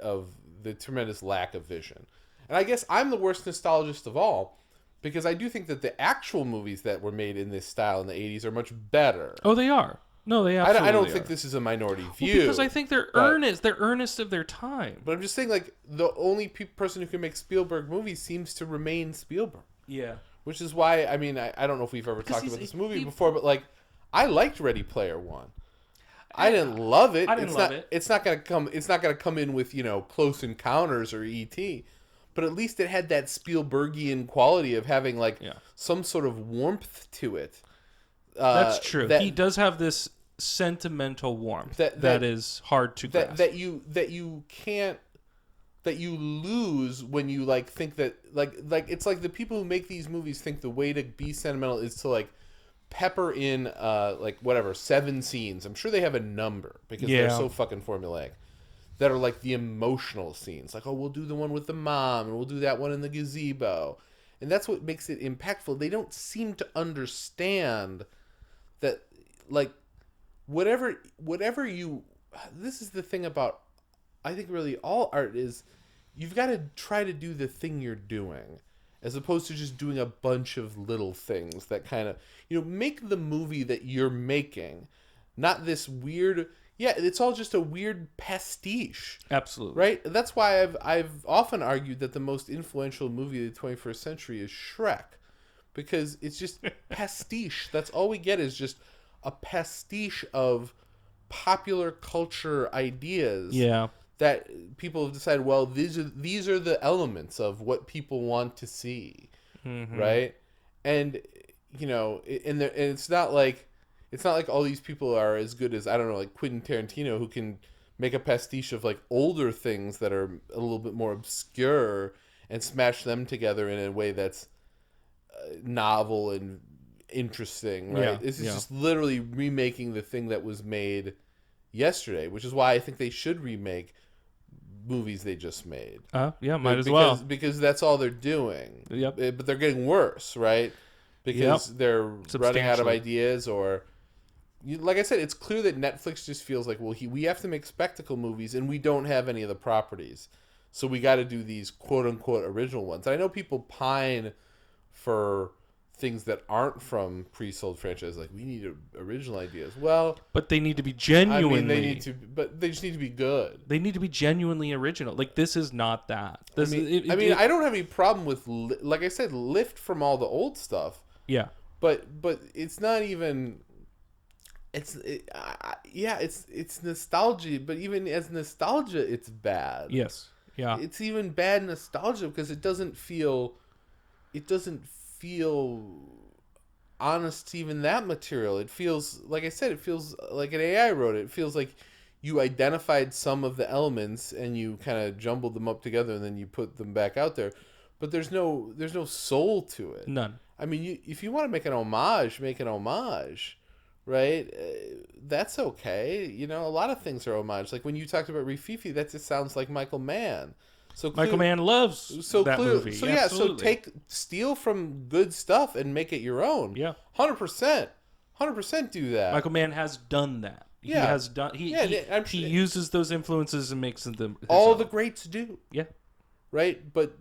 of the tremendous lack of vision. And I guess I'm the worst nostalgist of all because I do think that the actual movies that were made in this style in the 80s are much better. Oh, they are. No, they absolutely I don't think this is a minority view. Because I think they're earnest. They're earnest of their time. But I'm just saying, like, the only person who can make Spielberg movies seems to remain Spielberg. Yeah. Which is why, I mean, I don't know if we've ever talked about this movie before, but, like, I liked Ready Player One. I didn't love it. I didn't love it. It's not gonna come in with, Close Encounters or E.T., but at least it had that Spielbergian quality of having, like, some sort of warmth to it. That's true. He does have this sentimental warmth that is hard to grasp. That you lose when you like think that like it's like the people who make these movies think the way to be sentimental is to like pepper in like whatever 7 scenes. I'm sure they have a number because they're so fucking formulaic. That are like the emotional scenes. Like, oh, we'll do the one with the mom and we'll do that one in the gazebo. And that's what makes it impactful. They don't seem to understand that like whatever you, this is the thing about, I think really all art is you've got to try to do the thing you're doing as opposed to just doing a bunch of little things that kind of, make the movie that you're making, not this weird, it's all just a weird pastiche. Absolutely. Right? That's why I've often argued that the most influential movie of the 21st century is Shrek because it's just pastiche. That's all we get is just a pastiche of popular culture ideas that people have decided, well, these are the elements of what people want to see, right? And and it's not like all these people are as good as, I don't know, like Quentin Tarantino, who can make a pastiche of like older things that are a little bit more obscure and smash them together in a way that's novel and interesting, right? This is just literally remaking the thing that was made yesterday, which is why I think they should remake movies they just made. Might as well. Because that's all they're doing. Yep. But they're getting worse, right? Because they're running out of ideas or... Like I said, it's clear that Netflix just feels like, well, we have to make spectacle movies and we don't have any of the properties. So we got to do these quote-unquote original ones. And I know people pine for things that aren't from pre-sold franchises, like we need original ideas. Well, but they need to be genuinely. I mean, but they just need to be good. They need to be genuinely original. Like this is not that. I don't have any problem with, like I said, lift from all the old stuff. Yeah. But it's not even. It's nostalgia, but even as nostalgia, it's bad. Yes. Yeah. It's even bad nostalgia because it doesn't feel honest to even that material. It feels, like I said, it feels like an AI wrote it. It feels like you identified some of the elements and you kind of jumbled them up together and then you put them back out there. But there's no soul to it. None. I mean, if you want to make an homage, make an homage, right? That's okay. You know, a lot of things are homage. Like when you talked about Rififi, that just sounds like Michael Mann. So Michael Mann loves that movie. So Absolutely. so steal from good stuff and make it your own. Yeah. 100%. 100% do that. Michael Mann has done that. Yeah. He has done. He uses those influences and makes them his all own. the greats do. Yeah. Right? But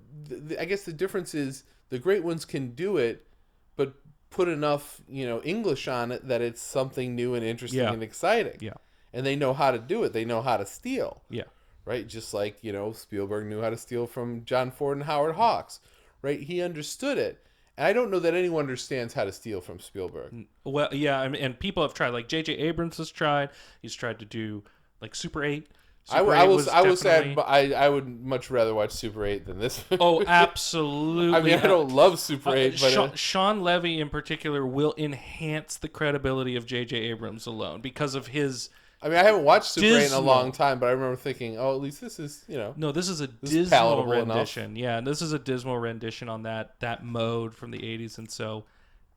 I guess the difference is the great ones can do it, but put enough, English on it that it's something new and interesting and exciting. Yeah. And they know how to do it. They know how to steal. Yeah. Right? Just like, Spielberg knew how to steal from John Ford and Howard Hawks. Right? He understood it. And I don't know that anyone understands how to steal from Spielberg. Well, yeah, and people have tried. Like J.J. Abrams has tried. He's tried to do like Super 8. I will say I would much rather watch Super 8 than this. Oh, absolutely. I mean, I don't love Super 8, but Shawn Levy in particular will enhance the credibility of J.J. Abrams alone because of his. I mean, I haven't watched Super 8 in a long time, but I remember thinking, oh, at least this is, No, this is a dismal rendition. Enough. Yeah, this is a dismal rendition on that mode from the 80s, and so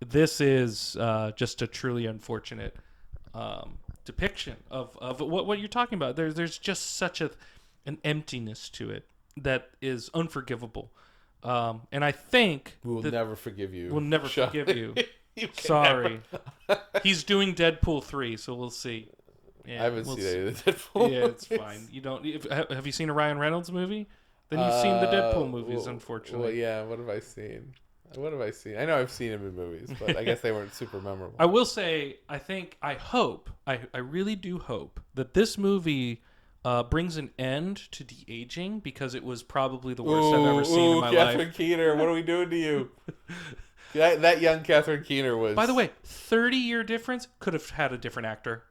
this is just a truly unfortunate depiction of what you're talking about. There's just such an emptiness to it that is unforgivable. And I think we'll never forgive you. We'll never forgive you. Sorry. He's doing Deadpool 3, so we'll see. Yeah, I haven't seen any of the Deadpool. Yeah, it's fine. You don't. Have you seen a Ryan Reynolds movie? Then you've seen the Deadpool movies, unfortunately. Well, yeah. What have I seen? I know I've seen him in movies, but I guess they weren't super memorable. I will say, I really do hope that this movie brings an end to de-aging because it was probably the worst I've ever seen in my Catherine life. Keener, what are we doing to you? that young Catherine Keener was. By the way, 30-year difference. Could have had a different actor.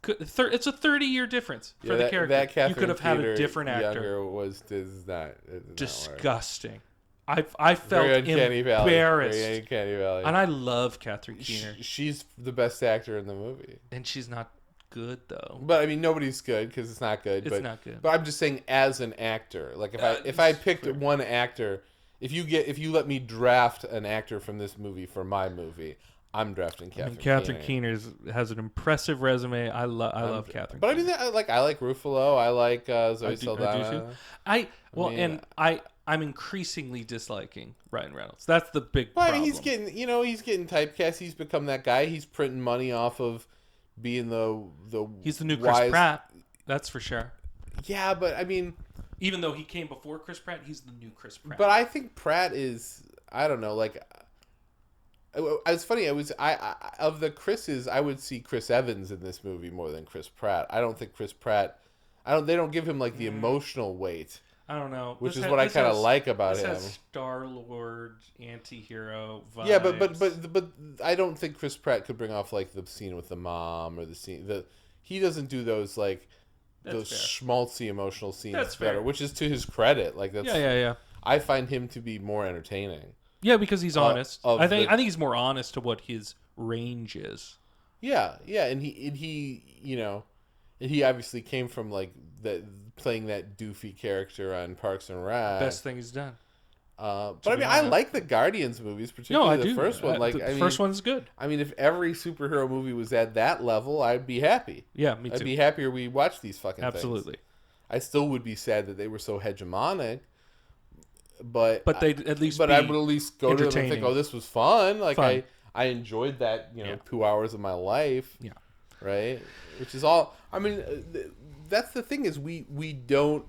It's a 30-year difference for the character. That Catherine you could have had a different actor. Younger does not disgusting. I felt Very uncanny embarrassed. Very uncanny valley. And I love Catherine Keener. She's the best actor in the movie. And she's not good though. But I mean, nobody's good because it's not good. It's not good. But I'm just saying, as an actor, like if I picked one actor, if you let me draft an actor from this movie for my movie, I'm drafting Catherine. Catherine Keener has an impressive resume. I love Catherine. But Keener. I mean, I like Ruffalo. I like Zoe Saldana. I'm increasingly disliking Ryan Reynolds. That's the big problem. He's getting typecast. He's become that guy. He's printing money off of being the. He's the new Chris Pratt. That's for sure. Yeah, but I mean, even though he came before Chris Pratt, he's the new Chris Pratt. But I think Pratt is. I don't know. Like, it's funny. I of the Chris's, I would see Chris Evans in this movie more than Chris Pratt. I don't think Chris Pratt. They don't give him like the emotional weight. I don't know. Which is what I kind of like about him. This has Star-Lord anti-hero vibes. Yeah, but I don't think Chris Pratt could bring off like the scene with the mom or the scene he doesn't do those like those schmaltzy emotional scenes better, which is to his credit. Like that's yeah. I find him to be more entertaining. Yeah, because he's honest. I think he's more honest to what his range is. Yeah, and he obviously came from like playing that doofy character on Parks and Rec. Best thing he's done. But I mean, I like the Guardians movies, particularly the first one. The first one's good. I mean, if every superhero movie was at that level, I'd be happy. Yeah, me too. I'd be happier we watched these fucking things. Absolutely. I still would be sad that they were so hegemonic. But they'd at least. But I would at least go to them and think, "Oh, this was fun." Like fun. I enjoyed that 2 hours of my life. Yeah. Right. Which is all. I mean, that's the thing is we don't.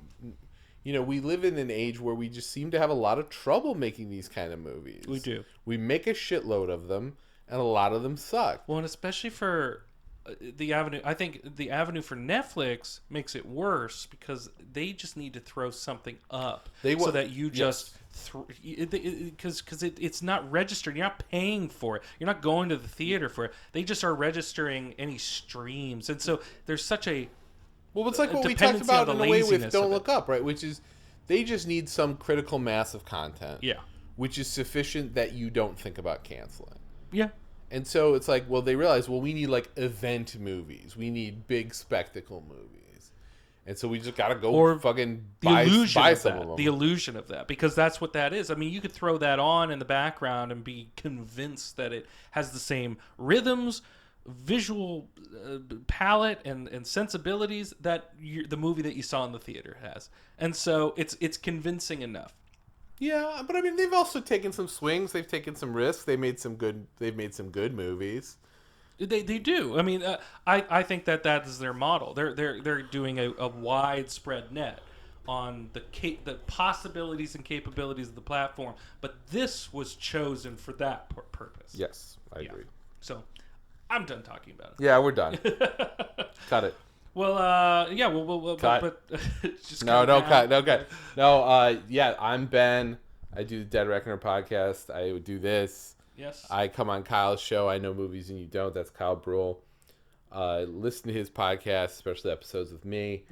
We live in an age where we just seem to have a lot of trouble making these kind of movies. We do. We make a shitload of them, and a lot of them suck. Well, and especially for the avenue, I think the avenue for Netflix makes it worse because they just need to throw something up so that you just because it's not registered. You're not paying for it. You're not going to the theater for it. They just are registering any streams, and so there's such a well, it's like what we talked about in a way with Don't Look Up, right? Which is they just need some critical mass of content. Yeah. Which is sufficient that you don't think about canceling. Yeah. And so it's like, well, they realize, well, we need like event movies. We need big spectacle movies. And so we just got to go Or fucking the buy illusion of some that. of them. The illusion of that, because that's what that is. I mean, you could throw that on in the background and be convinced that it has the same rhythms, visual palette, and sensibilities that the movie that you saw in the theater has. And so it's convincing enough. Yeah, but I mean, they've also taken some swings. They've taken some risks. They've made some good movies. They do. I mean, I think that is their model. They're doing a widespread net on the possibilities and capabilities of the platform. But this was chosen for that purpose. Yes, I agree. So I'm done talking about it. Yeah, we're done. Cut it. Well, yeah, we'll cut. But just No cut. No, yeah, I'm Ben. I do the Dead Reckoner podcast. I would do this. Yes. I come on Kyle's show. I know movies and you don't. That's Kyle Bruehl. Listen to his podcast, especially episodes with me.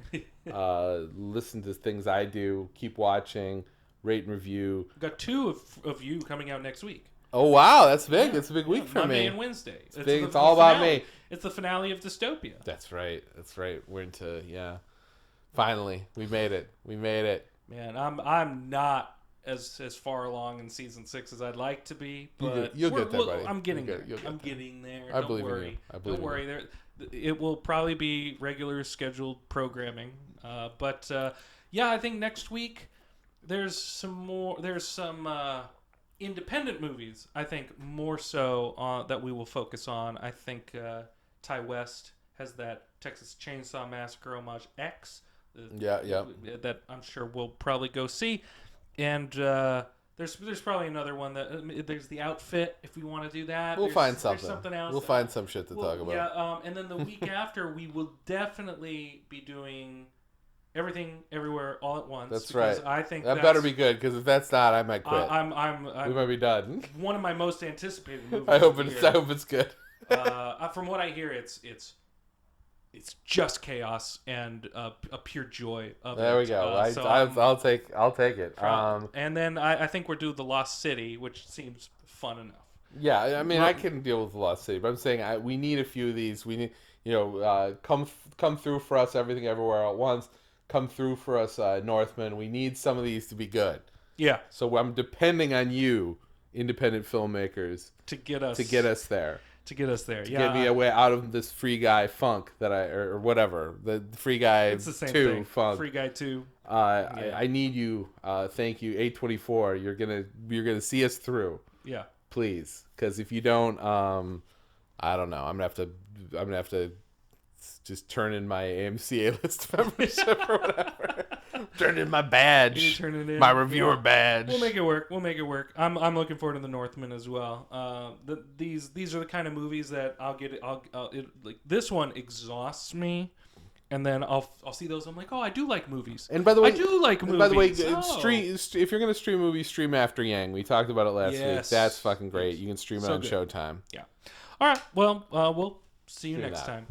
Listen to things I do. Keep watching. Rate and review. We've got 2 of you coming out next week. Oh, wow. That's big. That's a big week for Monday me. and Wednesday. It's all about me. It's the finale of Dystopia. That's right. We're into, yeah. Finally, we made it. Man, I'm not as far along in season 6 as I'd like to be, but you'll get there, buddy. I'm getting there. I'm getting there. I believe in you. Don't worry. It will probably be regular scheduled programming. But yeah, I think next week there's some independent movies. I think more so that we will focus on. I think Ty West has that Texas Chainsaw Massacre homage X. Yeah. That I'm sure we'll probably go see. And there's probably another one that there's The Outfit if we want to do that. We'll find something. There's something else. We'll find some shit to talk about. Yeah, and then the week after we will definitely be doing Everything Everywhere All at Once. That's right. I think that better be good, because if that's not, I might quit. We might be done. One of my most anticipated movies. I hope it's good. From what I hear, it's just chaos and a pure joy of there it. we go. I'll take it. And then I think we're doing The Lost City, which seems fun enough. Yeah, I mean, I can deal with The Lost City, but I'm saying we need a few of these. We need, come through for us. Everything Everywhere at Once. Come through for us, Northman. We need some of these to be good. Yeah. So I'm depending on you, independent filmmakers, to get us there. To Get me away out of this Free Guy funk or whatever. The Free Guy it's the same 2 thing. funk. Free Guy 2. I need you. Thank you. 824. You're gonna see us through. Yeah. Please, because if you don't, I don't know. I'm gonna have to just turn in my AMC A-list membership or whatever. Turn in my badge. Turn it in. My reviewer badge. We'll make it work. I'm looking forward to the Northman as well. These are the kind of movies that like this one exhausts me, and then I'll see those. I'm like, oh, I do like movies. And by the way, I do like movies. By the way, if you're gonna stream movies, stream After Yang. We talked about it last week. That's fucking great. You can stream it on Showtime. Yeah. All right. Well, we'll see you next time.